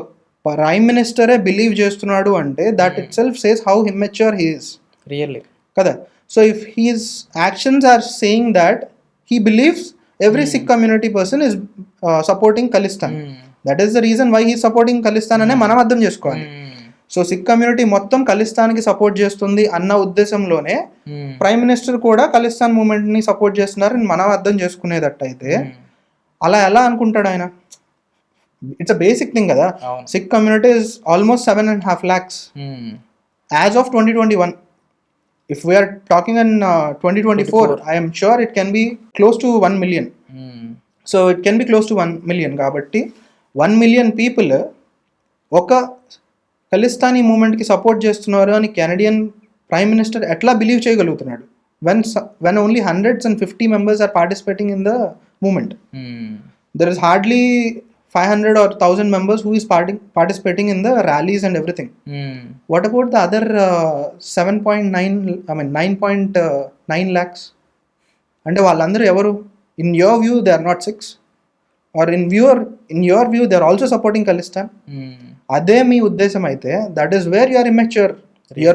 prime మినిస్టరే believe చేస్తున్నాడు అంటే that itself says how immature he is. Really కదా. So if his actions are saying that he believes every Sikh community person is supporting Khalistan, that is the reason why he supporting Khalistan అనే మనం అర్థం చేసుకోవాలి. So Sikh community మొత్తం ఖలిస్తాన్కి support చేస్తుంది అన్న ఉద్దేశంలోనే prime minister కూడా Khalistan మూమెంట్ని support చేస్తున్నారని మనం అర్థం చేసుకునేదట్టయితే అలా ఎలా అనుకుంటాడు ఆయన? ఇట్స్ అ బేసిక్ థింగ్ కదా. Sikh community is almost 7.5 lakhs as of 2021. If we are talking in 2024, I am sure it can be close to 1 million. So it can be close to 1 million. కాబట్టి 1 million people ఒక Khalistani మూమెంట్కి support చేస్తున్నారు అని Canadian prime minister ఎట్లా believe చేయగలుగుతున్నాడు when only 150 members are participating in the movement? There is hardly 500 or 1000 members who is participating in the rallies and everything. What about the other 9.9 lakhs? అంటే వాళ్ళందరూ ఎవరు? In your view they are not Sikhs, or in your view they are also supporting Khalistan. అదే మీ ఉద్దేశం అయితే that is where you are immature. You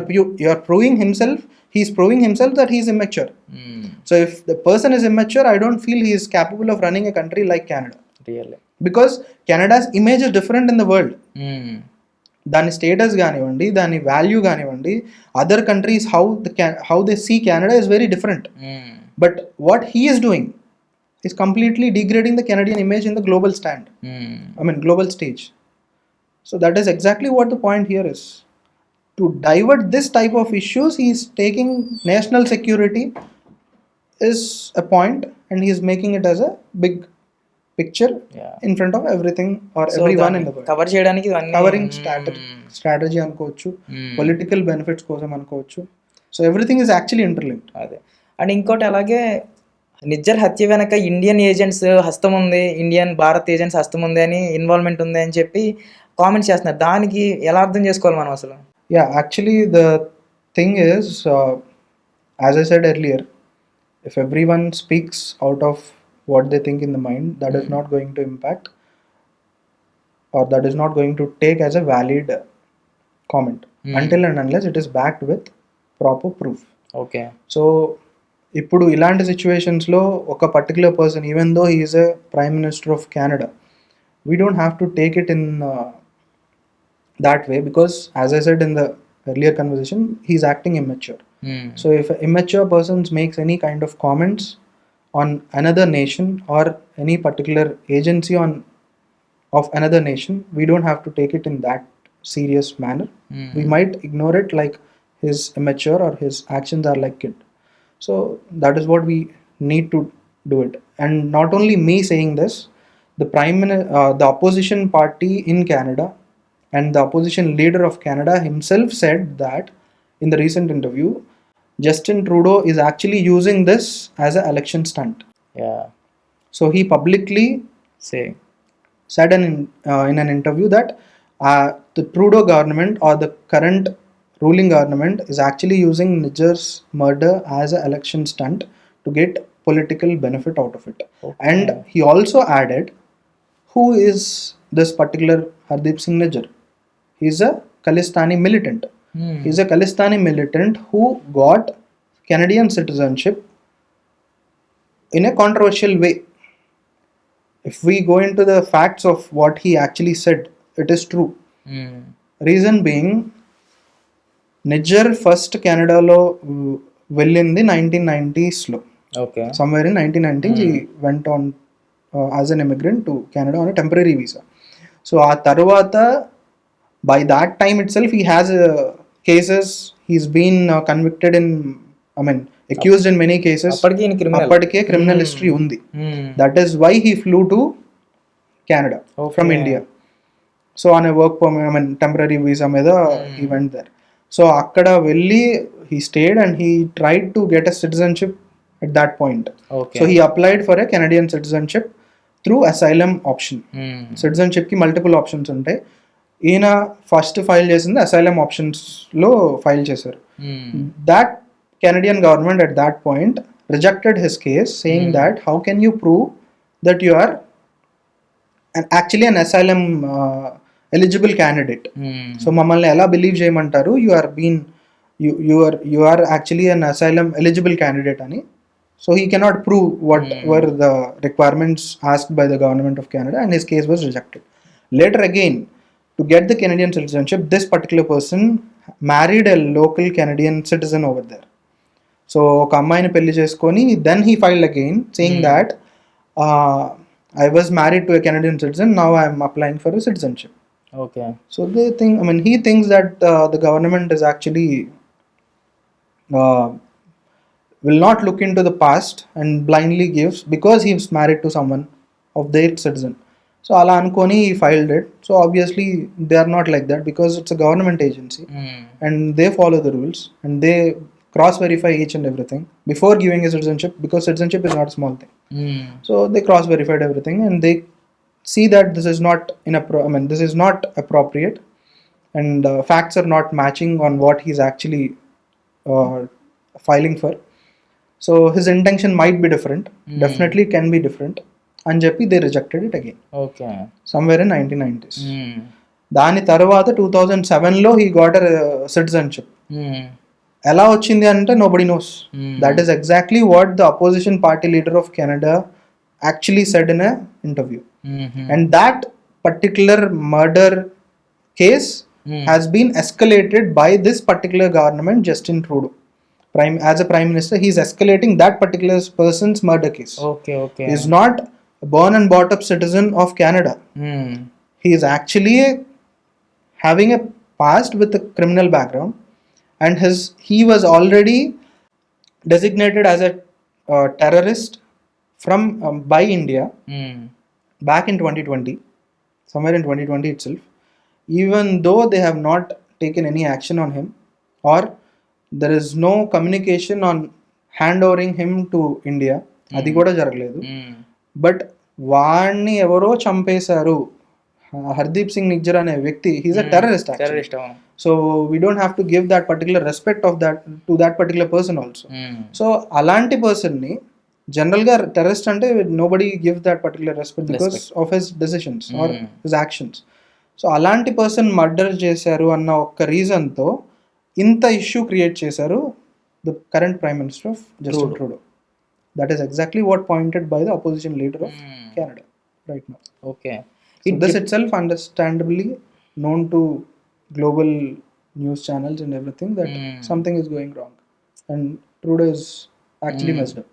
are proving himself, he is proving himself that he is immature. So if the person is immature, I don't feel he is capable of running a country like Canada. Really? Because Canada's image is different in the world. దాని status కానివ్వండి, దాని value కానివ్వండి, other countries how they see Canada is very different. But what he is doing is completely degrading the Canadian image in the global stand. Global stage. So that is exactly what the point here is. To divert this type of issues, he is taking national security is a point and he is making it as a big picture in front of everything or everyone in the world. Cover చేయడానికి covering strategy అనుకోవచ్చు, political benefits కోసం అనుకోవచ్చు. So everything is actually interlinked. అదే. And ఇంకోటి అలాగే నిజ్జర్ హత్య వెనక Indian agents హస్తం ఉంది, భారత్ ఏజెంట్స్ హస్తం ఉంది అని, ఇన్వాల్వ్మెంట్ ఉంది అని చెప్పి కామెంట్స్ చేస్తున్నారు. దానికి ఎలా అర్థం చేసుకోవాలి మనం అసలు? Yeah, actually the thing is, as I said earlier, if everyone speaks out of what they think in the mind, that is not going to impact, or that is not going to take as a valid comment until and unless it is backed with proper proof. Okay. So ఇప్పుడు ఇలాంటి సిచ్యువేషన్స్లో ఒక particular person, even though he is a prime minister of Canada, we don't have to take it in that way, because as I said in the earlier conversation, he's acting immature. So if an immature person makes any kind of comments on another nation or any particular agency of another nation, we don't have to take it in that serious manner. We might ignore it like his immature or his actions are like it. So that is what we need to do it. And not only me saying this, the opposition party in Canada and the opposition leader of Canada himself said that in the recent interview, Justin Trudeau is actually using this as an election stunt. Yeah. So he publicly said in an interview that the Trudeau government or the current ruling government is actually using Nijjar's murder as an election stunt to get political benefit out of it. Okay. And he also added, who is this particular Hardeep Singh Nijjar? He is a Khalistani militant. He is a Khalistani militant who got Canadian citizenship in a controversial way. If we go into the facts of what he actually said, it is true. Reason being Nijjar first కెనడాలో వెళ్ళింది 1990s. Okay. Somewhere in 1990s, he went on as an immigrant to Canada on a temporary visa. So ఆ తర్వాత by that time itself he has cases. He's been convicted in, accused in many cases. అప్పటికే criminal history ఉంది. That is why he flew to Canada from India. So on a work permit, temporary visa మీద he went there. So అక్కడ వెళ్ళి he stayed and he tried to get a citizenship at that point. Okay. So he applied for a Canadian citizenship through asylum option. Citizenship కి multiple options ఉంటాయి. ఈయన first file చేసింది asylum ఆప్షన్స్లో file చేశారు. That Canadian government at that point rejected his case, saying that how can you prove that you are actually an asylum eligible candidate. So మమ్మల్ని ఎలా believe చేయమంటారు, you are actually an asylum eligible candidate అని. So he cannot prove what were the requirements asked by the government of Canada, and his case was rejected. Later again, to get the Canadian citizenship, this particular person married a local Canadian citizen over there. So ఒక అమ్మాయిని పెళ్లి చేసుకొని then he filed again saying that I was married to a Canadian citizen, now I am applying for a citizenship. Okay. So they think, he thinks that the government is actually will not look into the past and blindly gives because he is married to someone of their citizen. So ala ankoni he filed it. So obviously they are not like that because it's a government agency and they follow the rules and they cross verify each and everything before giving a citizenship, because citizenship is not a small thing. So they cross verified everything and they see that this is not this is not appropriate and facts are not matching on what he's actually filing for. So his intention might be different, definitely can be different, and చెప్పి they rejected it again. Okay. Somewhere in 1990s. దాని తర్వాత 2007లో he got a citizenship. ఎలా వచ్చింది అంటే nobody knows. That is exactly what the opposition party leader of Canada actually said in a interview. And that particular murder case has been escalated by this particular government, Justin Trudeau. As a prime minister, he is escalating that particular person's murder case. Okay. He is not a born and brought up citizen of Canada. He is actually having a past with a criminal background, and he was already designated as a terrorist from by India back in 2020, somewhere in 2020 itself, even though they have not taken any action on him, or there is no communication on handovering him to India. అది కూడా జరగలేదు. But వాడిని ఎవరో చంపేశారు, హర్దీప్ సింగ్ నిజ్జర్ అనే వ్యక్తి, he's a terrorist. So we don't have to give that particular respect of that to that particular person also. So అలాంటి పర్సన్ని జనరల్గా టెర్రరిస్ట్ అంటే nobody give that particular respect because of his decisions or his actions. So అలాంటి person murder చేశారు అన్న ఒక్క రీజన్తో ఇంత ఇష్యూ క్రియేట్ చేశారు the current prime minister of Justin Trudeau. That is exactly what pointed by the opposition leader of Canada right now. Okay. So this itself understandably known to global news channels and everything that something is going wrong and Trudeau is actually messed up.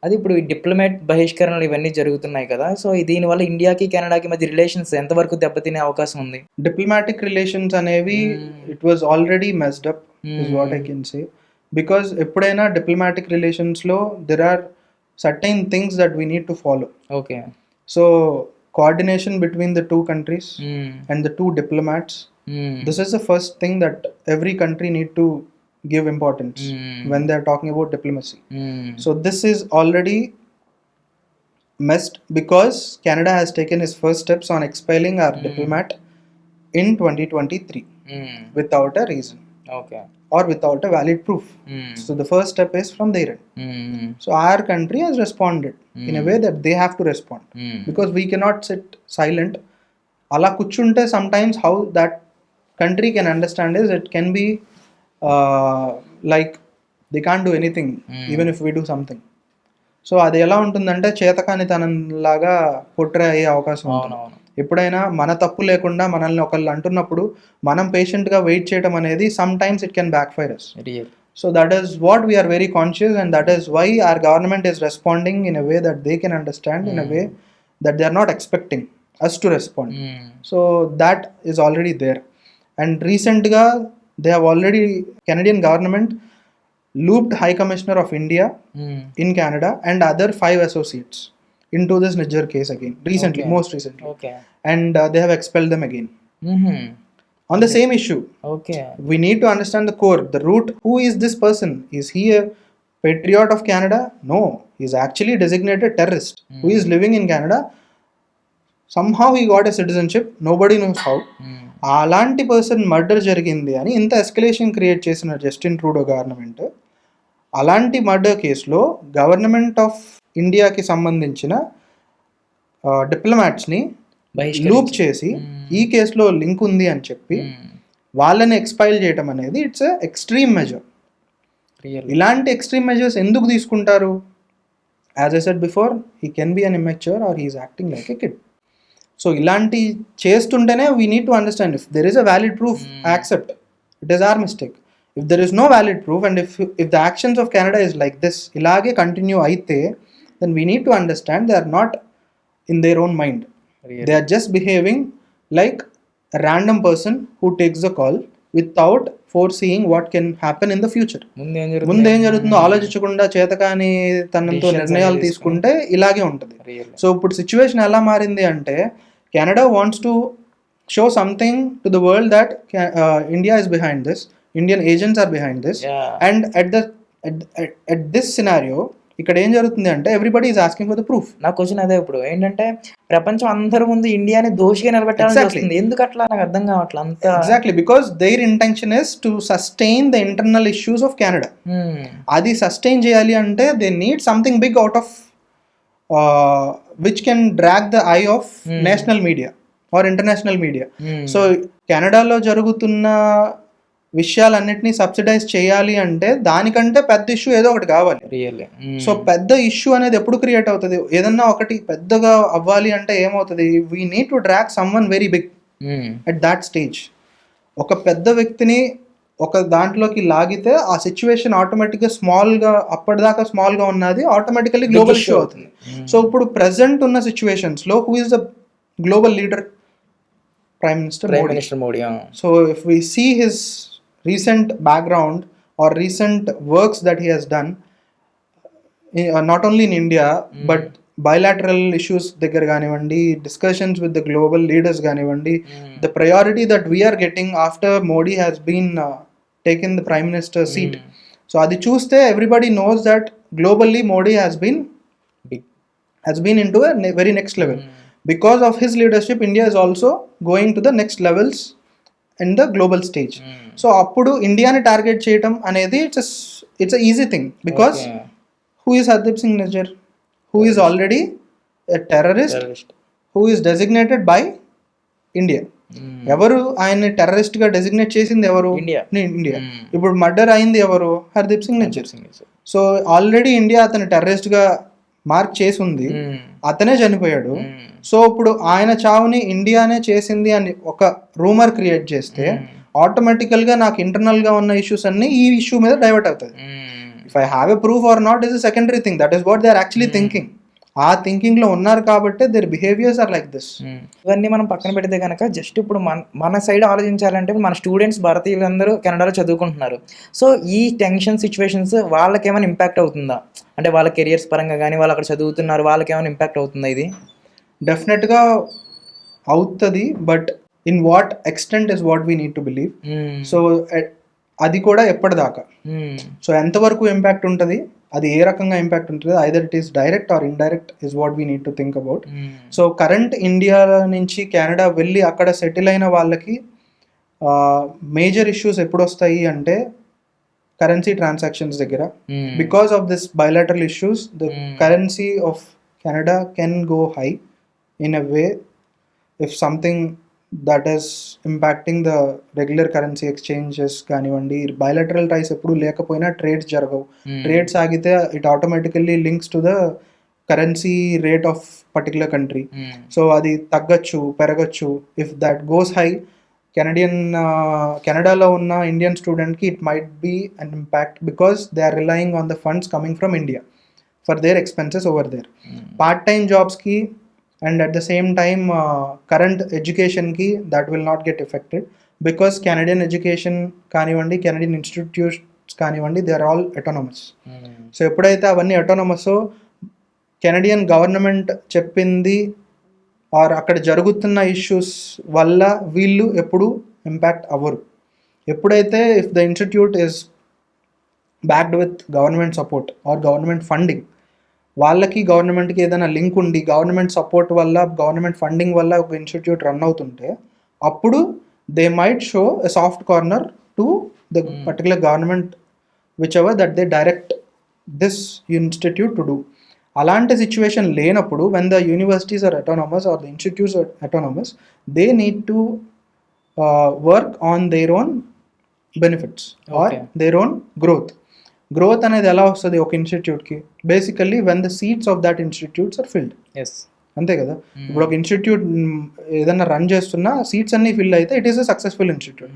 అది ఇప్పుడు ఈ diplomat బహిష్కరణలు ఇవన్నీ జరుగుతున్నాయి కదా, so దీనివల్ల ఇండియాకి కెనడాకి మధ్య relations ఎంతవరకు దెబ్బతినే అవకాశం ఉంది? Diplomatic relations అనేవి it was already messed up is what I can say, because ఎప్పుడైనా diplomatic relations లో there are certain things that we need to follow. Okay. So coordination between the two countries and the two diplomats, this is the first thing that every country need to give importance when they are talking about diplomacy. So this is already messed because Canada has taken its first steps on expelling our diplomat in 2023 without a reason. Okay. Or without a valid proof. So the first step is from their end. So our country has responded in a way that they have to respond, because we cannot sit silent. Ala kuchunte sometimes how that country can understand is it can be like they can't do anything even if we do something. So అది ఎలా ఉంటుందంటే చేతకానితనం లాగా పొట్రే అయ్యే అవకాశం ఉంటుంది. ఎప్పుడైనా మన తప్పు లేకుండా మనల్ని ఒకళ్ళు అంటున్నప్పుడు మనం పేషెంట్గా వెయిట్ చేయడం అనేది sometimes it can backfire us. Real. So that is what we are very conscious, and that is why our government is responding in a way that they can understand, in a way that they are not expecting us to respond. So that is already there. And recently they have already, Canadian government looped High Commissioner of India in Canada and other 5 associates into this Nijjar case again recently. Okay. Most recently. Okay. And they have expelled them again on the same issue. Okay. We need to understand the core, the root. Who is this person? Is he a patriot of Canada? No, he is actually a designated terrorist who is living in Canada. Somehow he got a citizenship, nobody knows how. అలాంటి person murder జరిగింది అని ఇంత escalation create చేసిన Justin Trudeau government, అలాంటి murder కేసులో government of ఇండియాకి సంబంధించిన డిప్లొమాట్స్ని loop చేసి ఈ కేసులో లింక్ ఉంది అని చెప్పి వాళ్ళని ఎక్స్పైల్ చేయటం అనేది ఇట్స్ ఎక్స్ట్రీమ్ మెజర్. ఇలాంటి ఎక్స్ట్రీమ్ మెజర్స్ ఎందుకు తీసుకుంటారు? As I said before, he can be an immature or he is acting like a kid. So ఇలాంటి చేస్తుంటేనే we need to understand if there is a valid proof, accept it is our mistake. If there is no valid proof and if the actions of Canada is like this, ఇలాగే continue అయితే then we need to understand they are not in their own mind. They are just behaving like a random person who takes a call without foreseeing what can happen in the future. ముందు ఏం జరుగుతుందో ఆలోచించకుండా చేతకాని తనంతో నిర్ణయాలు తీసుకుంటే ఇలాగే ఉంటుంది. So ఇప్పుడు సిచ్యువేషన్ ఎలా మారింది అంటే, Canada wants to show something to the world that India is behind this, Indian agents are behind this, and at this scenario ఇక్కడ ఏం జరుగుతుంది అంటే everybody is asking for the proof. నా క్వశ్చన్ అదే, ఇప్పుడు ఏంటంటే ప్రపంచం అందరి ముందు ఇండియాని దోషిగా నిలబెట్టాలని చూస్తుంది. ఎందుకు అట్లా నాకు అర్థం కావట్లేదు అంత. Exactly, because their intention is to sustain the internal issues of Canada. అది సస్టైన్ చేయాలి అంటే they need something big out of which can drag the eye of national media or international media. So కెనడాలో జరుగుతున్న విషయాలన్నిటినీ subsidise చేయాలి అంటే దానికంటే పెద్ద issue ఏదో ఒకటి కావాలి. సో పెద్ద ఇష్యూ అనేది ఎప్పుడు క్రియేట్ అవుతుంది? ఏదన్నా ఒకటి పెద్దగా అవ్వాలి అంటే ఏమవుతుంది? We need to drag someone very big at that stage. ఒక పెద్ద వ్యక్తిని ఒక దాంట్లోకి లాగితే ఆ సిచ్యువేషన్ ఆటోమేటిక్గా స్మాల్గా, అప్పటిదాకా స్మాల్గా ఉన్నది ఆటోమేటికల్లీ గ్లోబల్ ఇష్యూ అవుతుంది. సో ఇప్పుడు ప్రెసెంట్ ఉన్న సిచ్యువేషన్స్లో who is the global leader? Prime Minister Modi. So if we see his recent background or recent works that he has done, not only in India but bilateral issues దగ్గర కానివ్వండి, discussions with the global leaders కానివ్వండి, the priority that we are getting after Modi has been taken the Prime Minister seat. So అది చూస్తే everybody knows that globally Modi has been into a very next level. Because of his leadership, India is also going to the next levels in the global stage. So appudu India ni target cheyadam anedi it's a easy thing, because who is Hardeep Singh Nijjar, who is already a terrorist who is designated by India. ఎవరు ఆయన్ని terrorist గా designate చేసింది ఎవరు? India. ఇప్పుడు murder అయింది ఎవరు? Hardeep Singh Nijjar. So already India అతను terrorist గా మార్క్ చేసి ఉంది, అతనే చనిపోయాడు. సో ఇప్పుడు ఆయన చావుని ఇండియానే చేసింది అని ఒక రూమర్ క్రియేట్ చేస్తే ఆటోమేటికల్ గా నాకు ఇంటర్నల్ గా ఉన్న ఇష్యూస్ అన్ని ఈ ఇష్యూ మీద డైవర్ట్ అవుతుంది. If I have a proof or not is a secondary thing. That is what they are actually thinking. ఆ థింకింగ్ లో ఉన్నారు కాబట్టి their behaviours are like this. ఇవన్నీ మనం పక్కన పెడితే కనుక జస్ట్ ఇప్పుడు మన సైడ్ ఆలోచించాలంటే మన స్టూడెంట్స్ భారతీయులందరూ కెనడాలో చదువుకుంటున్నారు. సో ఈ టెన్షన్ సిచ్యువేషన్స్ వాళ్ళకి ఏమైనా ఇంపాక్ట్ అవుతుందా? అంటే వాళ్ళ కెరియర్స్ పరంగా కానీ వాళ్ళు అక్కడ చదువుతున్నారు, వాళ్ళకి ఏమైనా ఇంపాక్ట్ అవుతుందా? ఇది డెఫినెట్గా అవుతుంది, but in what extent is what we need to believe. So అది కూడా ఎప్పటిదాకా, సో ఎంతవరకు ఇంపాక్ట్ ఉంటుంది, అది ఏ రకంగా ఇంపాక్ట్ ఉంటుంది, either it is direct or indirect is what we need to think about. So current India నుంచి కెనడా వెళ్ళి అక్కడ సెటిల్ అయిన వాళ్ళకి మేజర్ ఇష్యూస్ ఎప్పుడు వస్తాయి అంటే కరెన్సీ ట్రాన్సాక్షన్స్ దగ్గర. Because of this bilateral issues the currency of Canada can go high in a way if something that is impacting the regular currency exchanges కానివ్వండి. bilateral ties ఎప్పుడు లేకపోయినా trades జరగవు. Trades ఆగితే it automatically links to the currency rate of particular country. So అది తగ్గచ్చు, పెరగచ్చు. If that goes high, కెనడాలో ఉన్న ఇండియన్ స్టూడెంట్కి it might be an impact because they are relying on the funds coming from India for their expenses over there. Part time జాబ్స్కి and at the same time current ఎడ్యుకేషన్కి that will not get affected because Canadian education కానివ్వండి, Canadian institutes కానివ్వండి, they are all autonomous. So ఎప్పుడైతే అవన్నీ autonomous, Canadian government చెప్పింది or అక్కడ జరుగుతున్న issues వల్ల వీళ్ళు ఎప్పుడు ఇంపాక్ట్ అవ్వరు. ఎప్పుడైతే if the institute is backed with government support or government funding, వాళ్ళకి గవర్నమెంట్కి ఏదైనా లింక్ ఉండి గవర్నమెంట్ సపోర్ట్ వల్ల, గవర్నమెంట్ ఫండింగ్ వల్ల ఒక ఇన్స్టిట్యూట్ రన్ అవుతుంటే అప్పుడు they might show a soft corner to the particular government whichever that they direct this institute to do. అలాంటి సిచ్యువేషన్ లేనప్పుడు when the universities are autonomous or the institutes are autonomous, they need to work on their own benefits or their own growth. Growth అనేది ఎలా వస్తుంది ఒక ఇన్స్టిట్యూట్కి? Basically when the seats of that institutes are filled. అంతే కదా. ఇప్పుడు ఒక institute ఏదైనా రన్ చేస్తున్నా సీట్స్ అన్ని ఫిల్ అయితే it is a successful institute.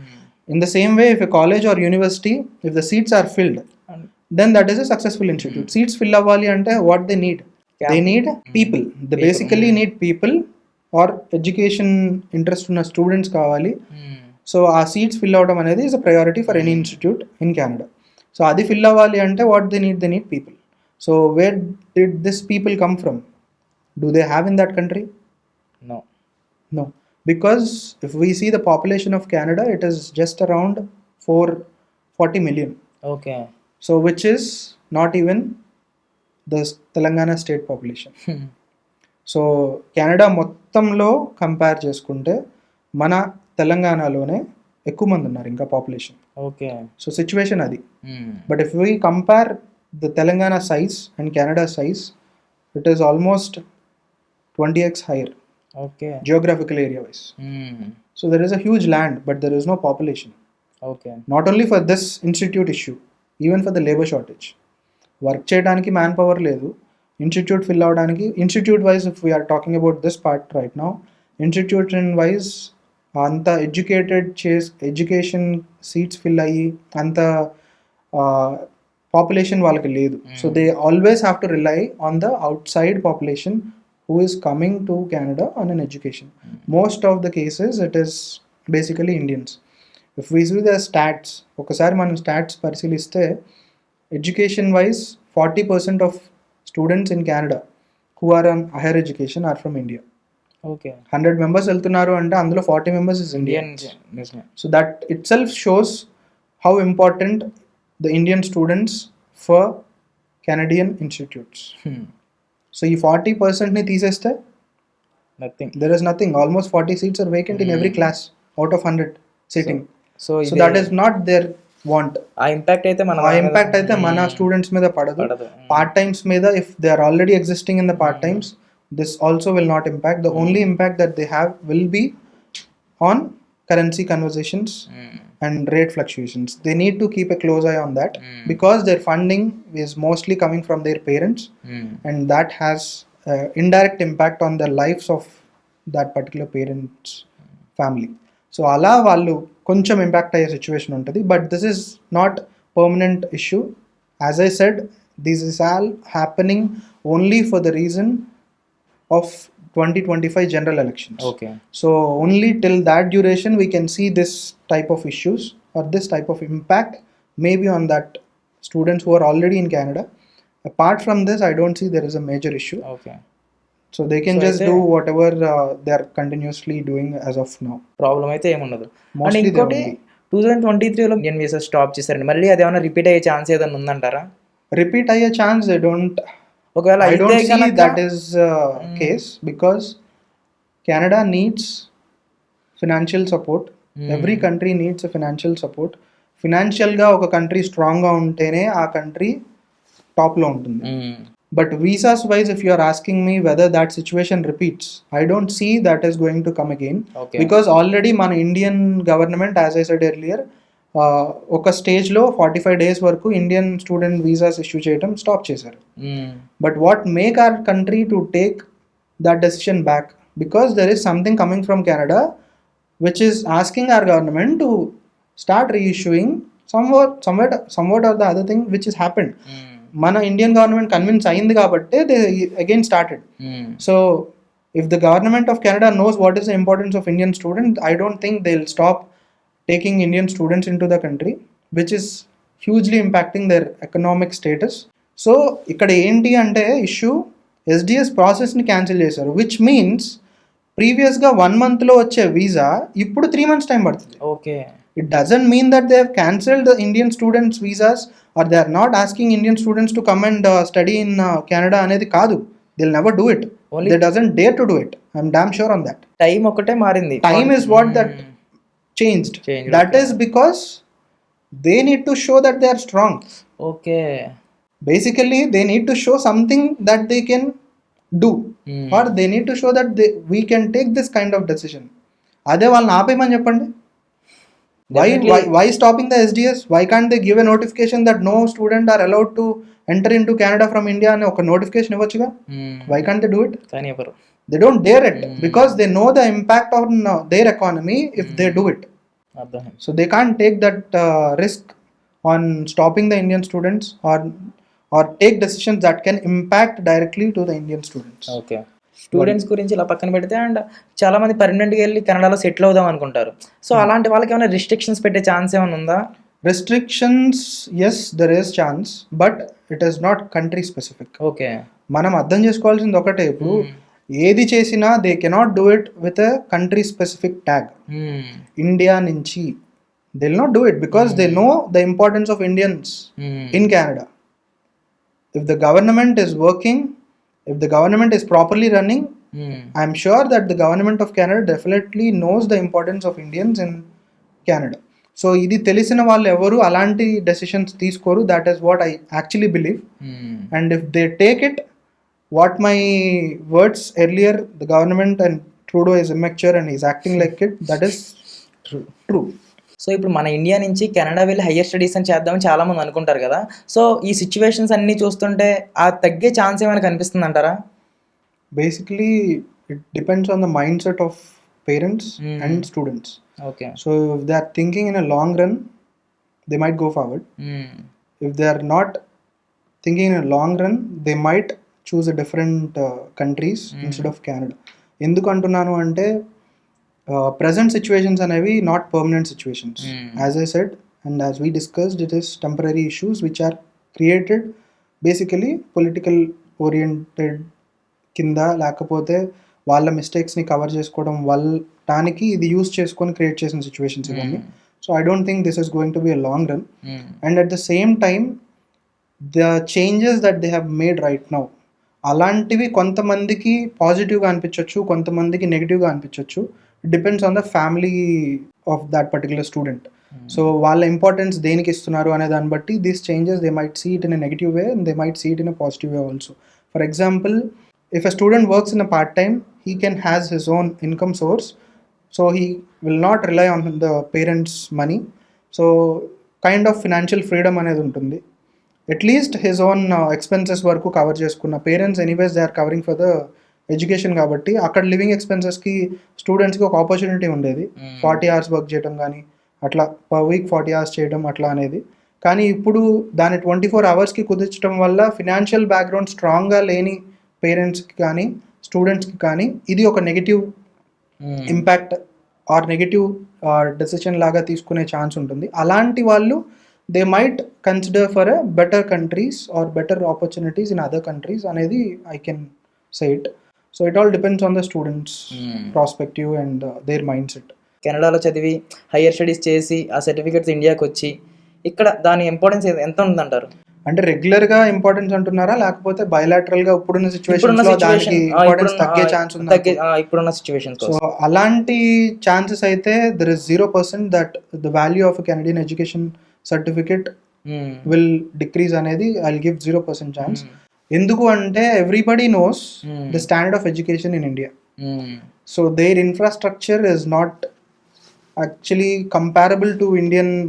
In the same way if a college or university if the seats are filled, then that is a successful institute. Seats fill అవ్వాలి అంటే what they need? They need people. They basically need people or education interest ఉన్న students కావాలి. So ఆ seats fill అవ్వడం అనేది is a priority for any institute in Canada. So అది fill అవ్వాలి అంటే what they need people. So where did this people come from? Do they have in that country? No. Because if we see the population of Canada, it is just around 440 million. Okay. So which is not even the Telangana state population. So Canada మొత్తంలో compare చేసుకుంటే మన తెలంగాణలోనే ఎక్కువ మంది ఉన్నారు ఇంకా population. Okay. So situation అది. But if we compare the Telangana size and Canada size, it is almost 20x higher. Okay. Geographical area wise. So there is a huge land, but there is no population. Okay. Not only for this institute issue, even for the labor shortage. Work చేయడానికి manpower లేదు. Institute fill అవ్వడానికి, institute wise if we are talking about this part right now, institution wise అంత education seats fill అయ్యి అంత population వాళ్ళకి లేదు. So they always have to rely on the outside population who is coming to Canada on an education. Most of the cases it is basically Indians. If we see the stats, ఒకసారి మనం stats పరిశీలిస్తే education wise 40% of students in Canada who are on higher education are from India. Okay. 100 members వెళ్తున్నారు అంటే అందులో 40 members is Indian. So that itself shows how important the Indian students for Canadian institutes. So ఈ 40%ని తీసేస్తే nothing, there is nothing. Almost 40 seats are vacant in every class out of 100 sitting. So So that is not their want. ఆ impact అయితే ఆ impact అయితే మన students మీద పడదు. Part times మీద if they are already existing in the part times, this also will not impact. The only impact that they have will be on currency conversations and rate fluctuations. They need to keep a close eye on that because their funding is mostly coming from their parents, and that has indirect impact on the lives of that particular parents family. So ala vallu koncham impact aye situation untadi, but this is not permanent issue. As I said, this is all happening only for the reason of 2025 general elections. Okay. So only till that duration we can see this type of issues or this type of impact maybe on that students who are already in Canada. Apart from this, I don't see there is a major issue. Okay. So they can So just అయితే do whatever they are continuously doing as of now. Problem అయితే ఏముండదు. And Mostly they ఇంకోటి only 2023లో Indian visa stop చేశారండి. మళ్ళీ అది ఏమైనా repeat అయ్యే chance ఏదైనా ఉందంటారా? repeat a chance. ఒకవేళ I don't అయితే see కనుక that is case because Canada needs financial support. Every country needs a financial support. ఫినాన్షియల్గా ఒక కంట్రీ స్ట్రాంగ్గా ఉంటేనే ఆ కంట్రీ టాప్లో ఉంటుంది. But visas wise if you are asking me whether that situation repeats, I don't see that is going to come again. Okay. Because already మన Indian government, as I said earlier, ఒక స్టేజ్లో 45 days వరకు Indian student visas issue చేయడం stop చేశారు. But what make our country to take that decision back, because there is something coming from Canada which is asking our government to start reissuing somewhat of the other thing which has happened. మన Indian government convince అయింది కాబట్టి they again started. So if the government of Canada knows what is the importance of Indian students, I don't think they'll stop taking Indian students into the country, which is hugely impacting their economic status. So ఇక్కడ ఏంటి అంటే issue SDS ప్రాసెస్ని cancel చేశారు, which means ప్రీవియస్గా 1 monthలో వచ్చే visa ఇప్పుడు 3 months time పడుతుంది. Okay, it doesn't mean that they have cancelled the Indian students visas or they are not asking Indian students to come and study in Canada అనేది కాదు. They'll never do it. They doesn't dare to do it. I'm damn sure on that. Time ఒకటే మారింది. Time is what that changed. That is because they need to show that they are strong. Okay, Basically they need to show something that they can do, or they need to show that we can take this kind of decision. అదే వాళ్ళని ఆపేయమని చెప్పండి. Why stopping the SDS? Why can't they give a notification that no student are allowed to enter into Canada from India అని ఒక notification ఇవ్వచ్చుగా? Why can't they do it? కానీ ఎవరు They don't dare it because they know the impact on their economy if they do it. అర్థం. So they can't take that risk on stopping the Indian students or take decisions that can impact directly to the Indian students. Okay, students గురించి ఇలా పక్కన పెడితే and చాలా మంది పర్మనెంట్గా వెళ్ళి కెనడాలో సెటిల్ అవుదాం అనుకుంటారు. సో అలాంటి వాళ్ళకి ఏమైనా రిస్ట్రిక్షన్స్ పెట్టే ఛాన్స్ ఏమైనా ఉందా? Restrictions, yes, there is chance, but it is not country specific. Okay, మనం అర్థం చేసుకోవాల్సింది ఒకటే, ఇప్పుడు ఏది చేసినా they cannot do it with a country specific tag. India నుంచి they will not do it because they know the importance of Indians in Canada. If the government is working, if the government is properly running, I'm sure that the government of Canada definitely knows the importance of Indians in Canada. So ఇది తెలిసిన వాళ్ళు ఎవరు అలాంటి decisions తీసుకోరు. That is what I actually believe. And if they take it, what my words earlier, the government and Trudeau is immature and is acting like it, that is true. So ఇప్పుడు మన India నుంచి Canada వెళ్ళి higher studies అని చేద్దామని చాలా మంది అనుకుంటారు కదా. సో ఈ సిచ్యువేషన్స్ అన్నీ చూస్తుంటే ఆ తగ్గే ఛాన్స్ ఏమైనా కనిపిస్తుంది అంటారా? Basically it depends on the mindset of parents and students. Okay, so if they are thinking in a long run, they might go forward. If they are not thinking in a long run, they might choose a different countries instead of Canada. ఎందుకు అంటున్నాను అంటే present situations అనేవి not permanent situations. As I said and as we discussed, it is temporary issues which are created basically political oriented కింద, లేకపోతే వాళ్ళ మిస్టేక్స్ని cover చేసుకోవడం దానికి ఇది యూస్ చేసుకొని క్రియేట్ చేసిన సిచ్యువేషన్స్ ఇవన్నీ. So I don't think this is going to be a long run. And at the same time the changes that they have made right now, అలాంటివి కొంతమందికి పాజిటివ్గా అనిపించవచ్చు, కొంతమందికి నెగిటివ్గా అనిపించవచ్చు. It depends on the family of that particular student. So వాళ్ళ importance దేనికి ఇస్తున్నారు అనే దాన్ని బట్టి these changes they might see it in a negative way and they might see it in a positive way also. For example, if a student works in a part time, he can has his own income source, so he will not rely on the parents money. So kind of financial freedom అనేది ఉంటుంది. At least his own expenses వరకు cover చేసుకున్న, parents anyways they are covering for the education కాబట్టి అక్కడ living ఎక్స్పెన్సెస్కి స్టూడెంట్స్కి ఒక opportunity ఉండేది. 40 hours work చేయడం కానీ అట్లా పర్ వీక్ 40 hours చేయడం అట్లా అనేది. కానీ ఇప్పుడు దాన్ని 24 hours కుదించడం వల్ల ఫినాన్షియల్ బ్యాక్గ్రౌండ్ స్ట్రాంగ్గా లేని పేరెంట్స్కి కానీ స్టూడెంట్స్కి కానీ ఇది ఒక negative impact or negative decision లాగా తీసుకునే ఛాన్స్ ఉంటుంది. అలాంటి వాళ్ళు they might consider for a better countries or better opportunities in other countries అనేది I can say it. So it all depends on the students prospective and their mindset. కెనడాలో చదివి higher studies చేసి ఆ certificates ఇండియాకి వచ్చి ఇక్కడ దాని importance ఎంత ఉందంటారు? అంటే రెగ్యులర్ గా ఇంపార్టెన్స్ అంటున్నారా, లేకపోతే బయలాటరల్ గా ఇప్పుడున్న సిచువేషన్స్ లో దానికి ఇంపార్టెన్స్ తగ్గే ఛాన్స్ ఉందా? ఇప్పుడున్న సిచువేషన్స్. సో అలాంటి ఛాన్సెస్ అయితే there is 0% that the value of Canadian education certificate will decrease అనేది ఐ విల్ గివ్ 0% ఛాన్స్. ఎందుకు అంటే everybody knows the standard of education in India. So their infrastructure is not actually comparable to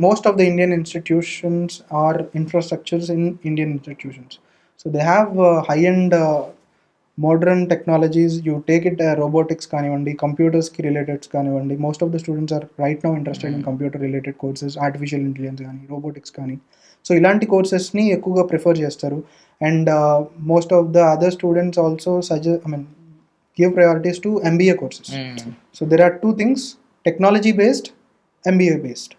most of the Indian institutions or infrastructures in Indian institutions. So they have high-end modern technologies. You take it robotics kanivandi, computers ki related kanivandi. Most of the students are right now interested in computer related courses, artificial intelligence కానీ robotics కానీ. So ఇలాంటి కోర్సెస్ని ఎక్కువగా prefer చేస్తారు. And most of the other students also give priorities to MBA courses. So there are two things, technology based, MBA based.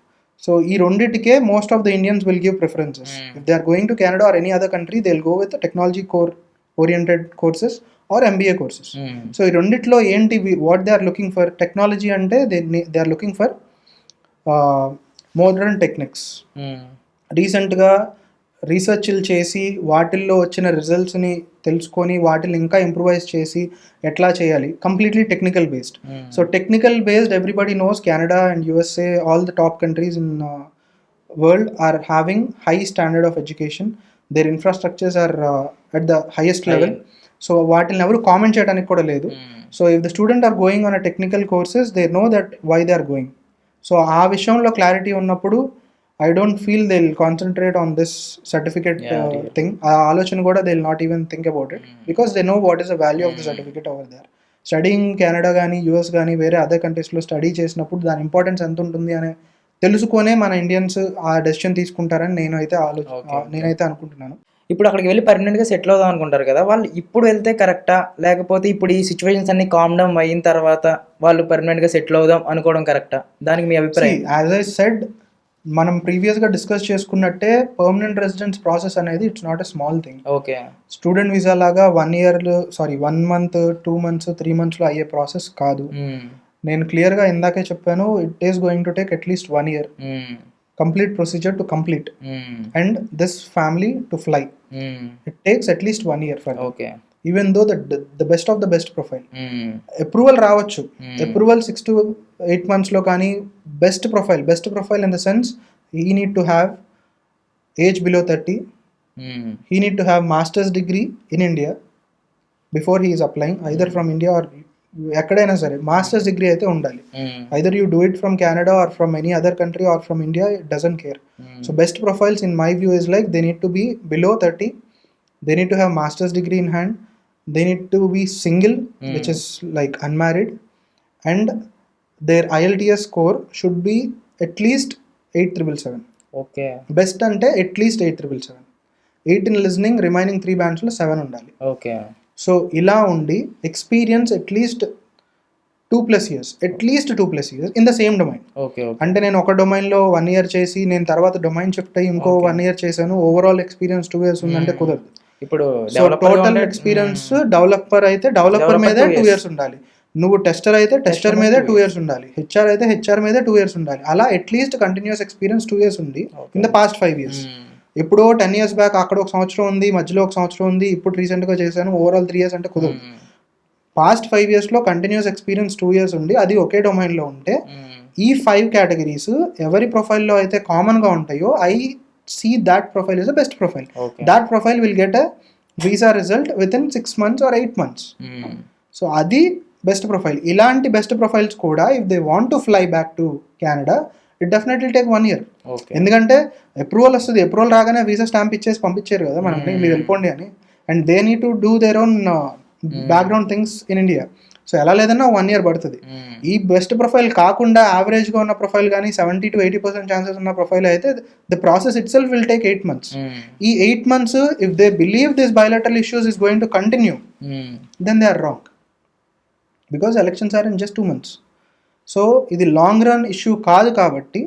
So ఈ రెండిటికే most of the Indians will give preferences. If they are going to Canada or any other country, they'll go with the technology core oriented courses or MBA courses. So ఈ రెండిట్లో ఏంటి what they are looking for, technology అంటే they are looking for modern techniques. రీసెంట్గా రీసెర్చ్లు చేసి వాటిల్లో వచ్చిన రిజల్ట్స్ని తెలుసుకొని వాటిని ఇంకా ఇంప్రూవైజ్ చేసి ఎట్లా చేయాలి, completely technical based. So technical based everybody knows Canada and USA, all the top countries in world are having high standard of education. Their infrastructures are at the highest level. So వాటిని ఎవరు comment చేయడానికి కూడా లేదు. So if the student are going on a technical courses, they know that why they are going. So ఆ విషయంలో clarity ఉన్నప్పుడు I don't feel they'll concentrate on this certificate thing. ఆలోచన కూడా they'll not even think about it because they know what is the value of the certificate over there. Studying Canada కానీ US కానీ వేరే other కంట్రీస్లో study చేసినప్పుడు దాని importance ఎంత ఉంటుంది అని తెలుసుకొనే మన ఇండియన్స్ ఆ డెసిషన్ తీసుకుంటారని నేనైతే అనుకుంటున్నాను. ఇప్పుడు అక్కడికి వెళ్ళి పర్మనెంట్గా సెటిల్ అవుదాం అనుకుంటారు కదా, వాళ్ళు ఇప్పుడు వెళ్తే కరెక్టా, లేకపోతే ఇప్పుడు ఈ సిచ్యువేషన్స్ అన్ని కామ్ డౌన్ అయిన తర్వాత వాళ్ళు పర్మనెంట్గా సెటిల్ అవుదాం అనుకోవడం కరెక్టా? దానికి మీ అభిప్రాయం? యాజ్ ఐ సెడ్, మనం ప్రీవియస్గా డిస్కస్ చేసుకున్నట్టే పర్మనెంట్ రెసిడెన్స్ ప్రాసెస్ అనేది it's not a small thing. Okay, student visa లాగా 1 month 2 months 3 monthsలో అయ్యే ప్రాసెస్ కాదు. నేను క్లియర్గా ఇందాకే చెప్పాను, it is going to take at least 1 year complete procedure to complete and this family to fly. It takes at least 1 year for them. Okay, even though the best of the best profile approval రావచ్చు, approval 6 to 8 months లో కానీ best profile in the sense he need to have age below 30, he need to have master's degree in India before he is applying, either from India or ఎక్కడైనా సరే masters degree అయితే ఉండాలి. Either you do it from Canada or from any other country or from India, it doesn't care. So best profiles in my view is like they need to be below 30, they need to have masters degree in hand, they need to be single which is like unmarried, and their IELTS score should be at least 8777. Okay, best అంటే at least 8777, 8 in listening, remaining 3 బ్యాండ్స్లో 7 ఉండాలి. Okay, so ఇలా ఉండి experience at least 2+ years in the same domain. అంటే నేను ఒక డొమైన్లో 1 year చేసి నేను తర్వాత డొమైన్ షిఫ్ట్ అయ్యి ఇంకో 1 year చేశాను, ఓవరాల్ ఎక్స్పీరియన్స్ 2 years ఉందంటే కుదరదు. ఇప్పుడు టోటల్ ఎక్స్పీరియన్స్ డెవలపర్ అయితే డెవలపర్ మీదే 2 years ఉండాలి, నువ్వు టెస్టర్ అయితే టెస్టర్ మీదే 2 years ఉండాలి, HR అయితే HR మీదే 2 years ఉండాలి. అలా అట్లీస్ట్ కంటిన్యూస్ ఎక్స్పీరియన్స్ 2 years ఉంది ఇన్ ద పాస్ట్ 5 years. ఎప్పుడో 10 years బ్యాక్ అక్కడ 1 సంవత్సరం ఉంది, మధ్యలో 1 సంవత్సరం ఉంది, ఇప్పుడు రీసెంట్గా చేశాను, ఓవరాల్ 3 years అంటే కుదరదు. పాస్ట్ 5 yearsలో కంటిన్యూస్ ఎక్స్పీరియన్స్ 2 years ఉండి అది ఒకే డొమైన్లో ఉంటే ఈ 5 categories ఎవరి ప్రొఫైల్లో అయితే కామన్గా ఉంటాయో I see that profile is the best profile. That profile will get a visa result within 6 months or 8 months. So అది బెస్ట్ ప్రొఫైల్. ఇలాంటి బెస్ట్ ప్రొఫైల్స్ కూడా if they want to fly back to Canada, it definitely take 1 year. ఎందుకంటే approval వస్తుంది, approval రాగానే visa stamp ఇచ్చేసి పంపించారు కదా మనల్ని, మీరు వెళ్ళిపోండి అని. And they need to do their own background things in India. So ఎలా లేదన్నా 1 year పడుతుంది. ఈ బెస్ట్ ప్రొఫైల్ కాకుండా యావరేజ్గా ఉన్న ప్రొఫైల్ కానీ 70 to 80% ఛాన్సెస్ ఉన్న ప్రొఫైల్ అయితే the process itself will take 8 months. ఈ 8 months if they believe this bilateral issues is going to continue, then they are wrong, because elections are in just 2 months. So ఇది long run issue కాదు కాబట్టి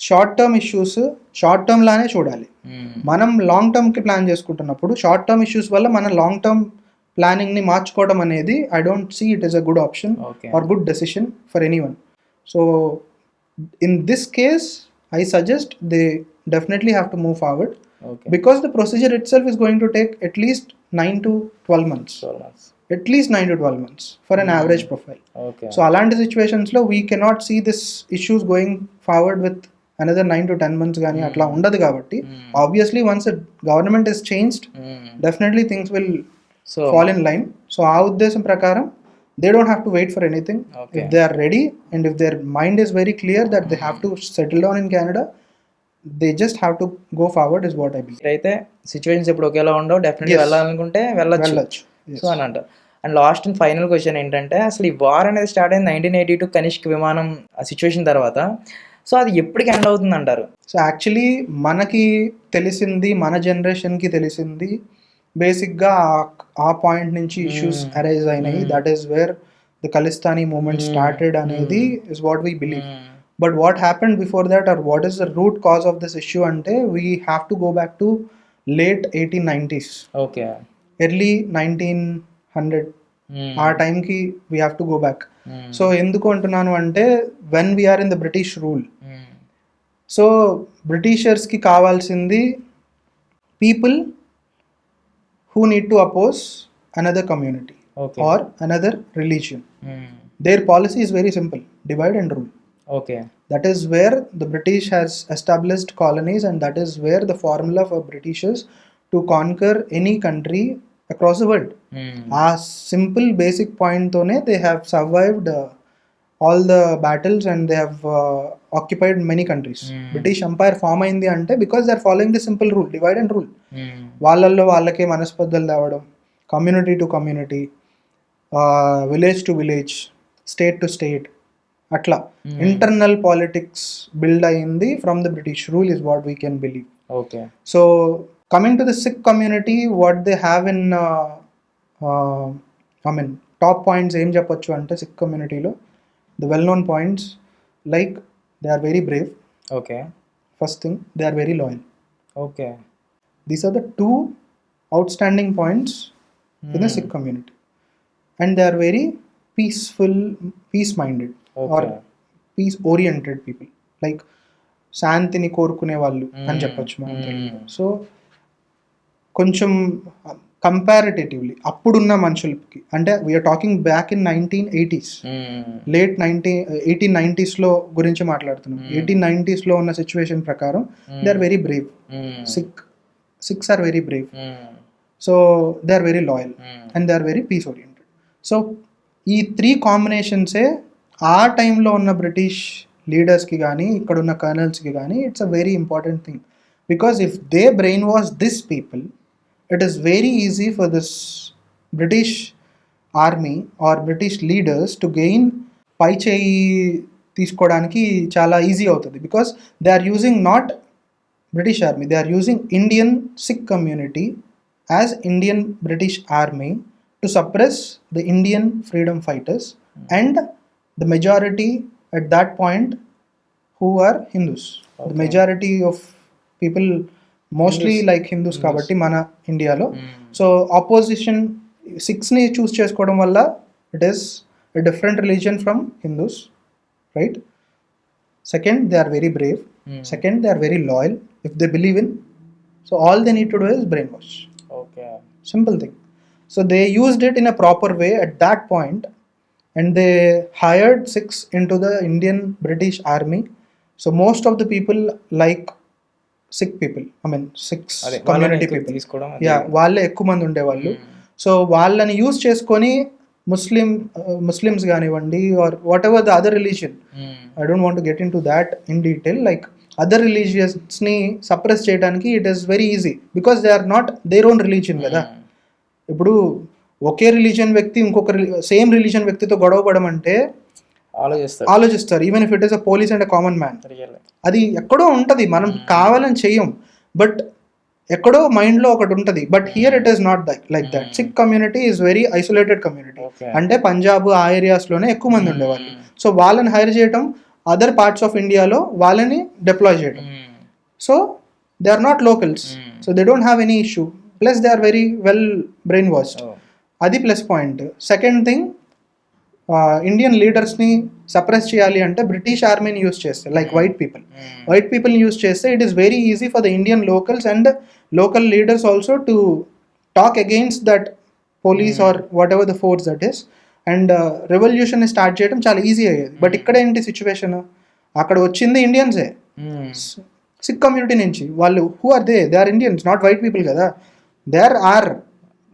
short term issues short term లానే చూడాలి. మనం long టర్మ్కి plan చేసుకుంటున్నప్పుడు short term issues వల్ల మన లాంగ్ టర్మ్ ప్లానింగ్ని మార్చుకోవడం అనేది I don't see it is a good option or good decision for anyone. So in this case I suggest they definitely have to move forward because the procedure itself is going to take at least 9 to 12 months. At least 9 to 12 months for an average profile. So alanti situations lo we cannot see this issues going forward with another 9 to 10 months gaani atla undadu kabatti obviously once the government is changed definitely things will fall in line. So aa uddesham prakaram they don't have to wait for anything. Okay. If they are ready and if their mind is very clear that they have to settle down in Canada, they just have to go forward is what I believe. అయితే situations ఇప్పుడు ఒకేలా ఉండవు, definitely Yes. వెళ్ళాలనుకుంటే వెళ్ళొచ్చు. వెళ్ళొచ్చు. Yes. So అని అంటారు. And last and final question ఏంటంటే, అసలు ఈ వార్ అనేది స్టార్ట్ అయింది 1982 కనిష్క్ విమానం సిచ్యువేషన్ తర్వాత. సో అది ఎప్పటికి ఎండ్ అవుతుంది అంటారు? సో యాక్చువల్లీ మనకి తెలిసింది, మన జనరేషన్కి తెలిసింది బేసిక్గా ఆ పాయింట్ నుంచి ఇష్యూస్ అరైజ్ అయినాయి. That is where the Khalistani movement started అనేది is what we believe. But what happened before that or what is the root cause of this issue అంటే we have to go back to late 1890s, okay, early 1900 ఆ టైంకి we have to go back. So ఎందుకు అంటున్నాను అంటే when we are in the British rule, so బ్రిటిషర్స్కి కావాల్సింది people who need to oppose another community Okay. or another religion. Their policy is very simple: divide and rule. Okay, That is where the British has established colonies, and that is where the formula for Britishers to conquer any country across the world. A simple basic point tone they have survived all the battles and they have occupied many countries. British Empire form అయింది అంటే because they are following the simple rule: divide and rule. వాళ్ళల్లో వాళ్ళకే మనస్పర్ధలు తేవడం, community to community, village to village, state to state, అట్లా internal politics build అయింది from the British rule is what we can believe. Okay. So coming to the Sikh community, what they have in I mean top points ఏం చెప్పొచ్చు అంటే సిక్ కమ్యూనిటీలో the well known points like they are very brave. Okay. First thing, they are very loyal. Okay. These are the two outstanding points in the Sikh community, and they are very peaceful, peace-minded, or peace-oriented people. Like శాంతిని కోరుకునే వాళ్ళు అని చెప్పొచ్చు మనం తెలుగులో. So కొంచెం కంపారిటేటివ్లీ అప్పుడున్న మనుషులకి, అంటే we are talking back in 1980s, late 1890s గురించి మాట్లాడుతున్నాం. 1890s ఉన్న సిచ్యువేషన్ ప్రకారం they are very brave. Sikhs are very brave. So they are very loyal and they are very peace oriented. So ఈ 3 కాంబినేషన్సే ఆ టైంలో ఉన్న బ్రిటిష్ లీడర్స్కి కానీ ఇక్కడ ఉన్న కర్నల్స్కి కానీ it's a very important thing. Because if they brainwash this people, it is very easy for this British army or British leaders to gain పై చేయి తీసుకోవడానికి చాలా ఈజీ అవుతుంది. Because they are using not British Army, they are using Indian Sikh community as Indian British Army to suppress the Indian freedom fighters and the majority at that point who are Hindus. Okay. The majority of people mostly Hindus. Like Hindus kabatti mana India lo. So opposition Sikhs ni choose chesukodam valla it is a different religion from Hindus, right? Second, they are very brave. Second, they are very loyal if they believe in. So all they need to do is brainwash. Okay. Simple thing. So they used it in a proper way at that point, and they hired Sikhs into the Indian British Army. So most of the people like Sikh people. I mean Sikhs community people. Yeah, వాళ్ళే ఎక్కువ మంది ఉండేవాళ్ళు. So వాళ్ళని use చేసుకొని Muslims కానివ్వండి or whatever the other religion. I don't want to get into that in detail. Like other రిలీజియన్స్ని suppress చేయడానికి it is very easy because they are not their own religion కదా. ఇప్పుడు ఒకే religion వ్యక్తి ఇంకొక same religion వ్యక్తితో గొడవ పడమంటే ఆలోచిస్తారు, even if it is a police and a common man. అది ఎక్కడో ఉంటుంది, మనం కావాలని చెయ్యం, బట్ ఎక్కడో మైండ్లో ఒకటి ఉంటుంది. But here it is not like that. Sikh community is very isolated community. అంటే పంజాబ్ ఆ ఏరియాస్లోనే ఎక్కువ మంది ఉండేవాళ్ళు. సో వాళ్ళని హైర్ చేయడం, అదర్ పార్ట్స్ ఆఫ్ ఇండియాలో వాళ్ళని డిప్లాయ్ చేయడం. So they are not locals, so they don't have any issue. Plus they are very well brainwashed. అది plus point. Second thing, Indian లీడర్స్ని సప్రెస్ చేయాలి అంటే బ్రిటిష్ ఆర్మీని యూస్ చేస్తే, లైక్ వైట్ పీపుల్ని యూస్ చేస్తే it is very easy for the Indian locals and local leaders also to talk against that police or whatever the force that is. And revolution start చేయడం చాలా easy అయ్యేది. But ఇక్కడ ఏంటి situation, అక్కడ వచ్చింది ఇండియన్సే, sick community నుంచి. వాళ్ళు who are they are Indians, not white people కదా. దే ఆర్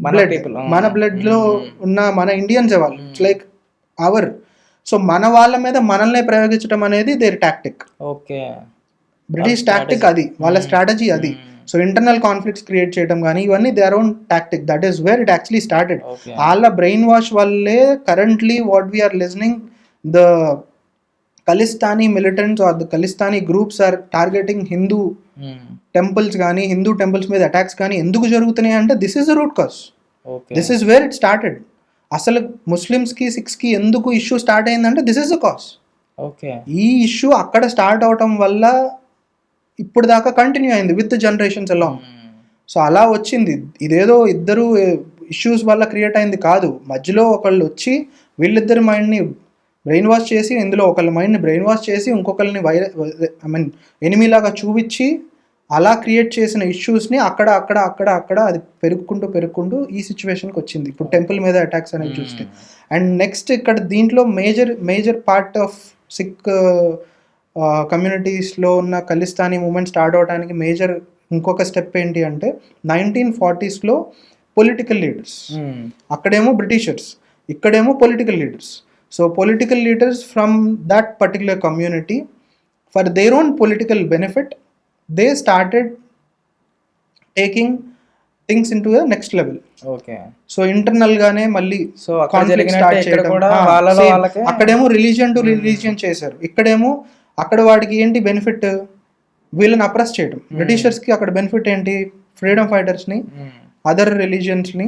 బ్లడ్, మన బ్లడ్ లో ఉన్న మన ఇండియన్సే వాళ్ళు. It's like our. సో మన వాళ్ళ మీద మనల్నే ప్రయోగించడం అనేది their tactic. Okay. British tactic అది, వాళ్ళ స్ట్రాటజీ అది. సో ఇంటర్నల్ కాన్ఫ్లిక్ట్స్ క్రియేట్ చేయడం కానీ ఇవన్నీ their own tactic. That is where it actually started. Okay. వాళ్ళ బ్రెయిన్ వాష్ వల్లే currently what we are listening, the Khalistani militants are the Khalistani groups are targeting Hindu temples కానీ Hindu temples మీద అటాక్స్ కానీ ఎందుకు జరుగుతున్నాయి అంటే this is the root cause. Okay. This is where it started. అసలు ముస్లిమ్స్కి సిక్స్కి ఎందుకు ఇష్యూ స్టార్ట్ అయిందంటే this is the cause. Okay. ఈ ఇష్యూ అక్కడ స్టార్ట్ అవటం వల్ల ఇప్పుడు దాకా కంటిన్యూ అయింది విత్ జనరేషన్స్ అలాంగ్. సో అలా వచ్చింది. ఇదేదో ఇద్దరు ఇష్యూస్ వల్ల క్రియేట్ అయింది కాదు. మధ్యలో ఒకళ్ళు వచ్చి వీళ్ళిద్దరి మైండ్ని బ్రెయిన్ వాష్ చేసి, ఇందులో ఒకళ్ళ మైండ్ని బ్రెయిన్ వాష్ చేసి ఇంకొకరిని ఎనిమీలాగా చూపించి అలా క్రియేట్ చేసిన ఇష్యూస్ని అక్కడ అక్కడ అక్కడ అక్కడ అది పెరుగుకుంటూ ఈ సిచ్యువేషన్కి వచ్చింది ఇప్పుడు టెంపుల్ మీద అటాక్స్ అనేది చూస్తే. అండ్ నెక్స్ట్ ఇక్కడ దీంట్లో మేజర్ పార్ట్ ఆఫ్ సిక్ కమ్యూనిటీస్లో ఉన్న ఖలిస్తానీ మూమెంట్ స్టార్ట్ అవడానికి మేజర్ ఇంకొక స్టెప్ ఏంటి అంటే 1940s పొలిటికల్ లీడర్స్. అక్కడేమో బ్రిటిషర్స్, ఇక్కడేమో political leaders. So political leaders from that particular community for their own political benefit they started taking things in to the next level. Okay. So internal గానే మళ్ళీ so అక్కడేమో religion to religion చేశారు, ఇక్కడేమో అక్కడ వాడికి ఏంటి benefit, వీళ్ళని oppress చేయడం. బ్రిటిషర్స్కి అక్కడ బెనిఫిట్ ఏంటి, ఫ్రీడమ్ ఫైటర్స్ని, అదర్ రిలీజియన్స్ని,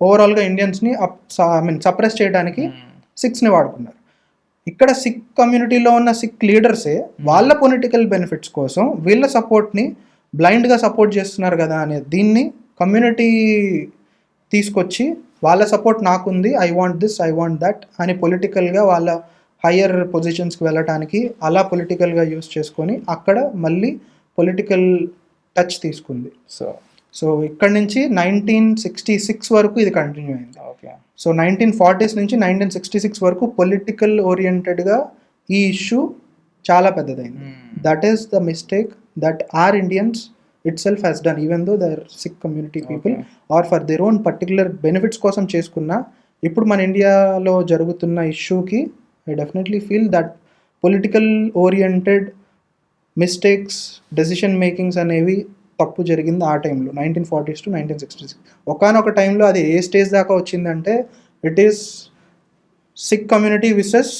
ఓవరాల్గా ఇండియన్స్ని సప్రెస్ చేయడానికి సిక్స్ని వాడుకున్నారు. ఇక్కడ సిక్ కమ్యూనిటీలో ఉన్న సిక్ లీడర్సే వాళ్ళ పొలిటికల్ బెనిఫిట్స్ కోసం వీళ్ళ సపోర్ట్ని బ్లైండ్గా సపోర్ట్ చేస్తున్నారు కదా అనే దీన్ని కమ్యూనిటీ తీసుకొచ్చి వాళ్ళ సపోర్ట్ నాకుంది, I want this, I want that అని పొలిటికల్గా వాళ్ళ హయ్యర్ పొజిషన్స్కి వెళ్ళటానికి అలా పొలిటికల్గా యూస్ చేసుకొని అక్కడ మళ్ళీ పొలిటికల్ టచ్ తీసుకుంది. సో ఇక్కడ నుంచి 1966 వరకు ఇది కంటిన్యూ అయింది. ఓకే. సో 1940s నుంచి 1966 వరకు పొలిటికల్ ఓరియంటెడ్గా ఈ ఇష్యూ చాలా పెద్దదైంది. That is the mistake that our Indians itself has done, even though they are Sikh community people or for their own particular benefits కోసం చేసుకున్నా ఇప్పుడు మన ఇండియాలో జరుగుతున్న ఇష్యూకి I definitely feel that political oriented mistakes, decision makings అనేవి తప్పు జరిగింది ఆ టైంలో 1940s to 1966. ఒకనొక టైంలో అది ఏ స్టేజ్ దాకా వచ్చిందంటే it is Sikh community versus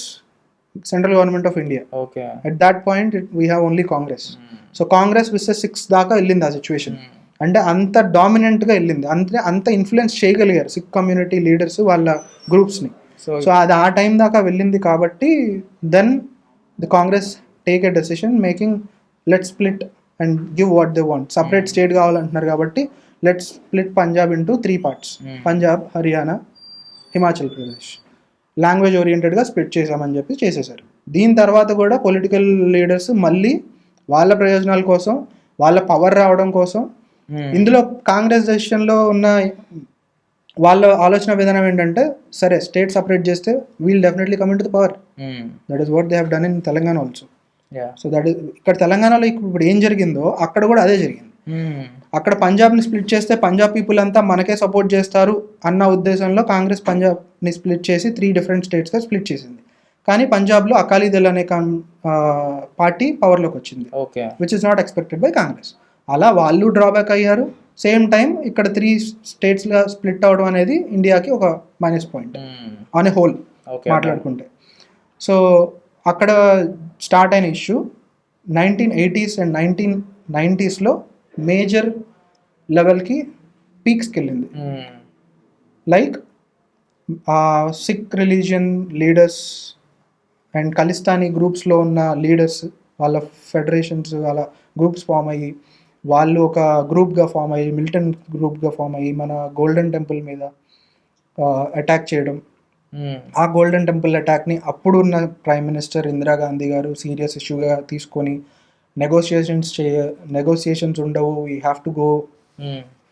central government of India. Okay. At that point we have only Congress. So Congress versus 6 దాకా వెళ్ళింది ఆ సిచ్యువేషన్. అంటే అంత డామినెంట్గా వెళ్ళింది, అంత ఇన్ఫ్లుయెన్స్ చేయగలిగారు సిక్ కమ్యూనిటీ లీడర్స్ వాళ్ళ గ్రూప్స్ని. సో అది ఆ టైం దాకా వెళ్ళింది కాబట్టి then the Congress take a decision making let split and give what they want. Separate state కావాలంటున్నారు కాబట్టి let split Punjab into 3 parts, Punjab, Haryana, Himachal Pradesh. Language ఓరియంటెడ్గా స్ప్లిట్ చేసామని చెప్పి చేసేసారు. దీని తర్వాత కూడా పొలిటికల్ లీడర్స్ మళ్ళీ వాళ్ళ ప్రయోజనాల కోసం, వాళ్ళ పవర్ రావడం కోసం, ఇందులో కాంగ్రెస్ డెసిషన్లో ఉన్న వాళ్ళ ఆలోచన విధానం ఏంటంటే సరే స్టేట్ సపరేట్ చేస్తే we'll definitely come into the power. That is what they have done in Telangana also. So that is ఇక్కడ తెలంగాణలో ఇప్పుడు ఏం జరిగిందో అక్కడ కూడా అదే జరిగింది. అక్కడ పంజాబ్ని స్ప్లిట్ చేస్తే పంజాబ్ పీపుల్ అంతా మనకే సపోర్ట్ చేస్తారు అన్న ఉద్దేశంలో కాంగ్రెస్ పంజాబ్ని స్ప్లిట్ చేసి 3 different స్టేట్స్గా స్ప్లిట్ చేసింది. కానీ పంజాబ్లో అకాలీదళ్ అనే పార్టీ పవర్లోకి వచ్చింది, which is not expected by Congress. అలా వాళ్ళు డ్రాబ్యాక్ అయ్యారు. సేమ్ టైం ఇక్కడ 3 states-గా స్ప్లిట్ అవడం అనేది ఇండియాకి ఒక minus point on a whole మాట్లాడుకుంటే. సో అక్కడ స్టార్ట్ అయిన issue 1980s and 1990s major లెవెల్కి పీక్స్కి వెళ్ళింది. Like Sikh religion leaders and Khalistani గ్రూప్స్లో ఉన్న లీడర్స్ వాళ్ళ ఫెడరేషన్స్, వాళ్ళ గ్రూప్స్ ఫామ్ అయ్యి వాళ్ళు ఒక గ్రూప్గా ఫామ్ అయ్యి మిలిటెంట్ గ్రూప్గా ఫామ్ అయ్యి మన గోల్డెన్ టెంపుల్ మీద అటాక్ చేయడం. ఆ గోల్డెన్ టెంపుల్ అటాక్ని అప్పుడున్న ప్రైమ్ మినిస్టర్ ఇందిరాగాంధీ గారు సీరియస్ ఇష్యూగా తీసుకొని నెగోసియేషన్స్ ఉండవు, we have to go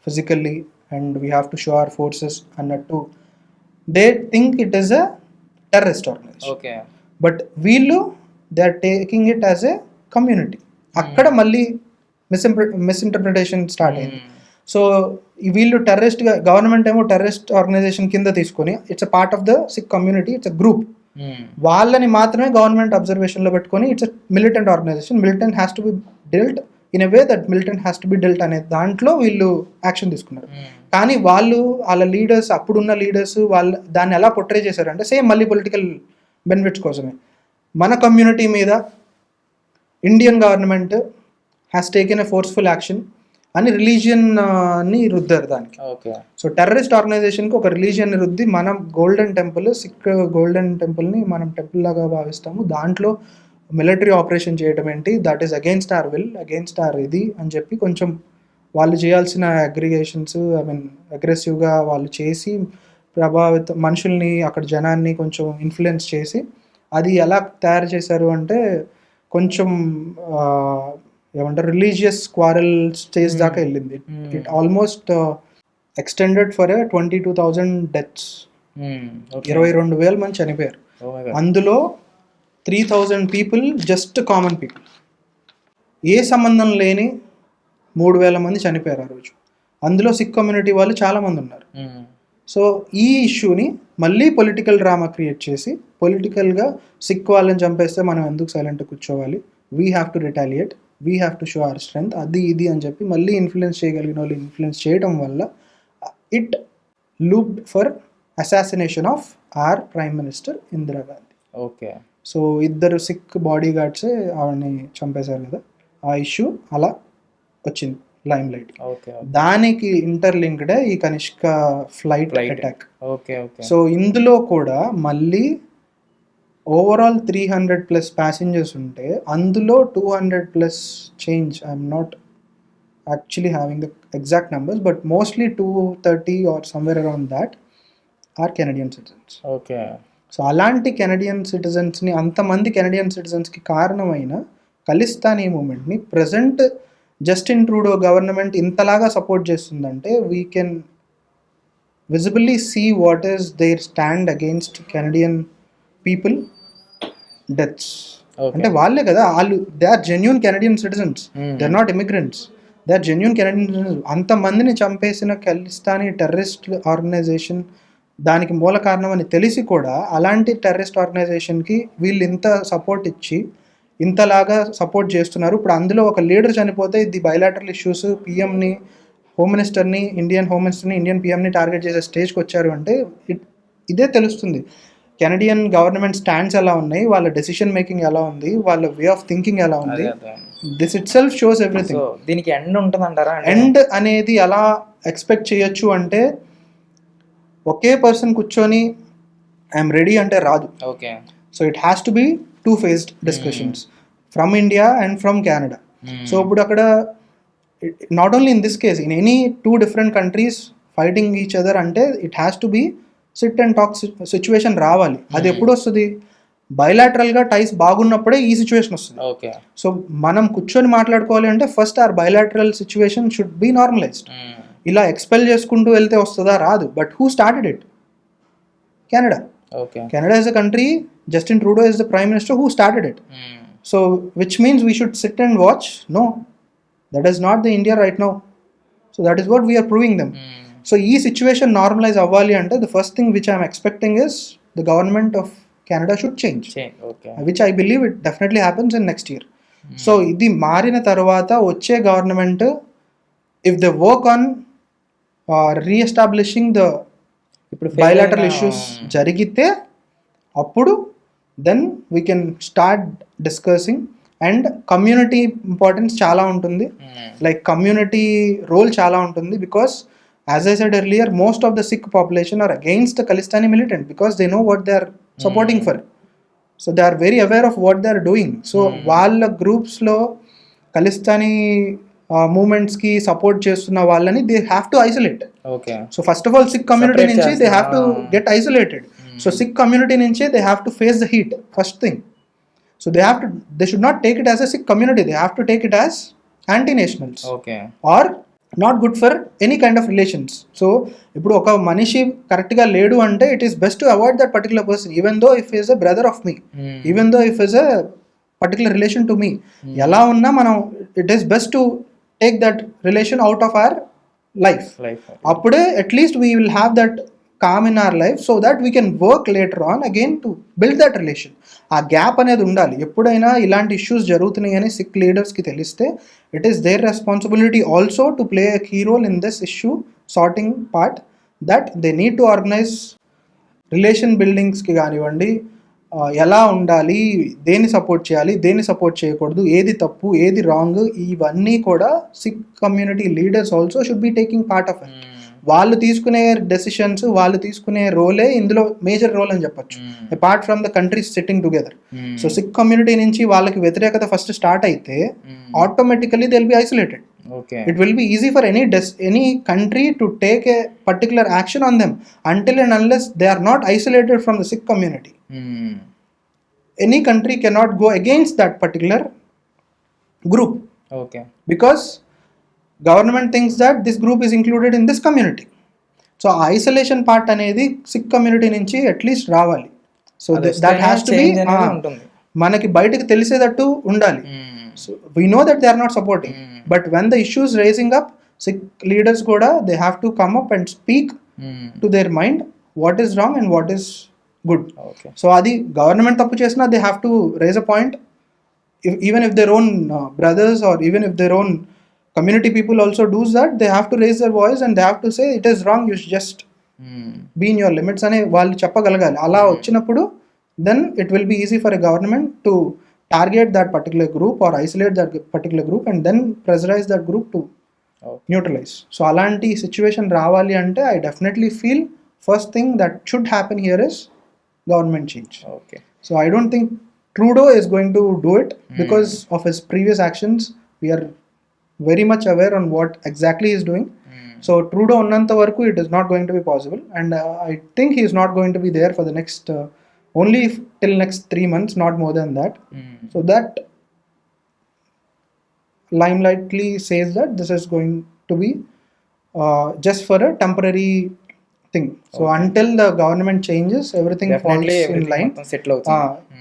physically and we have to show our forces అన్నట్టు they think it is a terrorist organisation. But వీళ్ళు they are taking it as a community. అక్కడ మళ్ళీ misinterpretation start అయింది. So వీళ్ళు టెర్రరిస్ట్గా, government ఏమో terrorist organisation కింద తీసుకొని it's a part of the Sikh community, it's a group. వాళ్ళని మాత్రమే గవర్నమెంట్ అబ్జర్వేషన్లో పెట్టుకొని it's militant organisation, militant has to be dwelt in a way that militant has to be dwelt అనే దాంట్లో వీళ్ళు యాక్షన్ తీసుకున్నారు. కానీ వాళ్ళ లీడర్స్, అప్పుడున్న లీడర్స్ వాళ్ళు దాన్ని ఎలా పొట్రే చేశారంటే సేమ్ మళ్ళీ పొలిటికల్ బెనిఫిట్స్ కోసమే. మన కమ్యూనిటీ మీద Indian government has taken a forceful action అని రిలీజియన్ని రుద్దారు దానికి. సో టెర్రరిస్ట్ ఆర్గనైజేషన్కి ఒక రిలీజియన్ని రుద్ది మనం గోల్డెన్ టెంపుల్, సిక్ గోల్డెన్ టెంపుల్ని మనం టెంపుల్ లాగా భావిస్తాము, దాంట్లో మిలిటరీ ఆపరేషన్ చేయడం ఏంటి, that is against our will, against our ఇది అని చెప్పి కొంచెం వాళ్ళు చేయాల్సిన అగ్రిగేషన్స్ అగ్రెసివ్గా వాళ్ళు చేసి మనుషుల్ని అక్కడ జనాన్ని కొంచెం ఇన్ఫ్లుయెన్స్ చేసి అది ఎలా తయారు చేశారు అంటే కొంచెం ఏమంటారు రిలీజియస్ క్వారల్ స్టేజ్ దాకా వెళ్ళింది. It almost extended for 22,000 deaths. 22,000 మంది చనిపోయారు. అందులో 3,000 పీపుల్ జస్ట్ కామన్ పీపుల్, ఏ సంబంధం లేని 3,000 మంది చనిపోయారు ఆ రోజు. అందులో సిక్ కమ్యూనిటీ వాళ్ళు చాలామంది ఉన్నారు. సో ఈ ఇష్యూని మళ్ళీ పొలిటికల్ డ్రామా క్రియేట్ చేసి పొలిటికల్గా సిక్ వాళ్ళని చంపేస్తే మనం ఎందుకు సైలెంట్ కూర్చోవాలి, we have to retaliate, we have to show hour strength, అది ఇది అని చెప్పి మళ్ళీ ఇన్ఫ్లుయెన్స్ చేయగలిగిన వాళ్ళు ఇన్ఫ్లుయెన్స్ చేయడం వల్ల it looped for assassination of our prime minister Indira Gandhi. Okay. So ఇద్దరు సిక్ బాడీ గార్డ్సే ఆవిడని చంపేశారు కదా, ఆ ఇష్యూ అలా వచ్చింది లైమ్ లైట్. దానికి ఇంటర్లింక్డ్ ఈ కనిష్క ఫ్లైట్ అటాక్. సో ఇందులో కూడా మళ్ళీ ఓవరాల్ 300+ ప్యాసింజర్స్ ఉంటే అందులో 200+ change, I'm not actually having the exact numbers, but mostly 230 or somewhere around that are Canadian citizens. Okay. So అలాంటి కెనడియన్ సిటిజన్స్ని, అంతమంది కెనడియన్ సిటిజన్స్కి కారణమైన ఖలిస్తానీ మూమెంట్ని ప్రజెంట్ జస్టిన్ ట్రూడో గవర్నమెంట్ ఇంతలాగా సపోర్ట్ చేస్తుందంటే we can visibly see what is their stand against Canadian people deaths. అంటే వాళ్ళే కదా, వాళ్ళు they are genuine Canadian citizens, they are not immigrants, they are genuine Canadian citizens. అంతమందిని చంపేసిన Khalistani terrorist organisation దానికి మూల కారణం అని తెలిసి కూడా అలాంటి టెర్రరిస్ట్ ఆర్గనైజేషన్కి వీళ్ళు ఇంత సపోర్ట్ ఇచ్చి ఇంతలాగా సపోర్ట్ చేస్తున్నారు. ఇప్పుడు అందులో ఒక లీడర్ చనిపోతే ఇది బైలాటరల్ ఇష్యూస్, పిఎంని, హోమ్ మినిస్టర్ని, ఇండియన్ హోమ్ మినిస్టర్ని, ఇండియన్ పిఎంని టార్గెట్ చేసే స్టేజ్కి వచ్చారు అంటే ఇదే తెలుస్తుంది కెనడియన్ గవర్నమెంట్ స్టాండ్స్ ఎలా ఉన్నాయి, వాళ్ళ డెసిషన్ మేకింగ్ ఎలా ఉంది, వాళ్ళ వే ఆఫ్ థింకింగ్ ఎలా ఉంది. This it self shows everything. దీనికి ఎండ్ ఉంటుందంటారా? ఎండ్ అనేది ఎలా ఎక్స్పెక్ట్ చేయొచ్చు అంటే ఒకే పర్సన్ కూర్చొని ఐఎమ్ రెడీ అంటే రాదు. Okay. So it has to B two-phased discussions from India and from Canada. So ఇప్పుడు అక్కడ not only in this case, in any two different countries fighting each other అంటే it has to be sit and talk situation రావాలి. అది ఎప్పుడు వస్తుంది? బైలాటరల్గా టైస్ బాగున్నప్పుడే ఈ situation వస్తుంది. Okay. So మనం కూర్చొని మాట్లాడుకోవాలి అంటే first our bilateral situation should be normalized. ఇలా ఎక్స్పెల్ చేసుకుంటూ వెళ్తే వస్తుందా? రాదు. But who started it? Canada. Okay. Canada is a country, Justin Trudeau is the Prime Minister who started it. So, which means we should sit and watch? No, that is not the India right now. So, that is what we are proving them. So, ee situation normalize avvali ante the first thing which I am expecting is the government of Canada should change. Okay. Which I believe it definitely happens in next year. So, idi marina tarvata వచ్చే government if they work on re-establishing the ఇప్పుడు bilateral issues జరిగితే అప్పుడు then we can start discussing. And community importance చాలా ఉంటుంది, like community role చాలా ఉంటుంది. Because as I said earlier most of the Sikh population are against the Khalistani militant because they know what they are supporting for. So they are very aware of what they are doing. So వాళ్ళ గ్రూప్స్లో ఖలిస్తానీ మూమెంట్స్కి support చేస్తున్న వాళ్ళని they have to isolate. Okay. So first of all Sikh community నుంచి they have to get isolated. So Sikh community నుంచి they have to face the heat first thing. So they should not take it as a Sikh community, they have to take it as anti nationals or not good for any kind of relations. So ఇప్పుడు ఒక మనిషి కరెక్ట్గా లేడు అంటే it is best to avoid that particular person even though if is a brother of me, even though if is a particular relation to me. ఎలా ఉన్నా మనం it is best to take that relation out of our life. అప్పుడే at least we will have that calm in our life so that we can work later on again to build that relation. ఆ gap అనేది ఉండాలి. ఎప్పుడైనా ఇలాంటి issues జరుగుతున్నాయి అని సిక్ లీడర్స్కి తెలిస్తే it is their responsibility also to play a key role in this issue sorting part, that they need to organise relation బిల్డింగ్స్కి కానివ్వండి, ఎలా ఉండాలి, దేన్ని సపోర్ట్ చేయాలి, దేన్ని సపోర్ట్ చేయకూడదు, ఏది తప్పు ఏది రాంగ్, ఇవన్నీ కూడా Sikh community leaders also should be taking part of it. వాళ్ళు తీసుకునే డెసిషన్స్, వాళ్ళు తీసుకునే రోలే ఇందులో మేజర్ రోల్ అని చెప్పొచ్చు, apart from the countries sitting together. So Sikh community నుంచి వాళ్ళకి వ్యతిరేకత ఫస్ట్ స్టార్ట్ అయితే automatically they will be isolated. It will be easy for any country to take a particular action on them until and unless they are not isolated from the Sikh community. Any country cannot go against that particular group. Because government thinks that this group is included in this community. So isolation part anedi Sikh community nunchi at least రావాలి. So that has to be మనకి బయటకు తెలిసేటట్టు ఉండాలి. So we know that they are not supporting, but when the issue is raising up, Sikh leaders kuda they have to come up and speak to their mind what is wrong and what is good. So adi government tappu chesina they have to raise a point. Even if their own brothers or even if their own community people also do that, they have to raise their voice and they have to say it is wrong, you should just be in your limits ane vallu cheppagalagali. Ala vachinappudu then it will be easy for a government to target that particular group or isolate that particular group and then pressurize that group to neutralize. So alanti situation ravali ante I definitely feel first thing that should happen here is government change. So I don't think Trudeau is going to do it because of his previous actions. We are very much aware on what exactly he is doing. So Trudeau ఉన్నంత వరకు it is not going to be possible, and I think he is not going to be there for the next only till next 3 months, not more than that. So that limelightly says that this is going to be just for a temporary thing. So until the government changes, everything falls in line.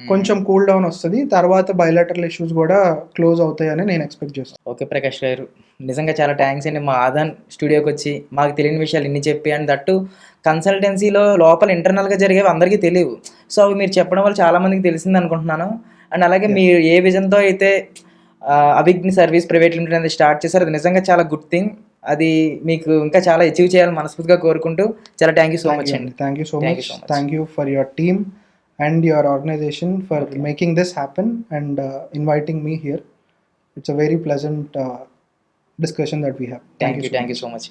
కొంచెం cool down వస్తుంది, తర్వాత bilateral issues కూడా close అవుతాయని నేను expect చేస్తాను. Okay Prakash గారు, నిజంగా చాలా థ్యాంక్స్ అండి. మా ఆదాన్ స్టూడియోకి వచ్చి మాకు తెలియని విషయాలు ఇన్ని చెప్పి, అండ్ దట్టు కన్సల్టెన్సీలో లోపల ఇంటర్నల్గా జరిగేవి అందరికీ తెలియవు. సో అవి మీరు చెప్పడం వల్ల చాలామందికి తెలిసింది అనుకుంటున్నాను. అండ్ అలాగే మీరు ఏ విజన్తో అయితే అభిజ్ఞ సర్వీస్ ప్రైవేట్ లిమిటెడ్ అనేది స్టార్ట్ చేశారు, అది నిజంగా చాలా గుడ్ థింగ్. అది మీకు ఇంకా చాలా అచీవ్ చేయాలని మనస్ఫూర్తిగా కోరుకుంటూ చాలా థ్యాంక్ యూ సో మచ్ అండి. Thank you so much. Thank you for your team and your organization for making this happen and inviting me here. It's a very pleasant discussion that we have. Thank you so much.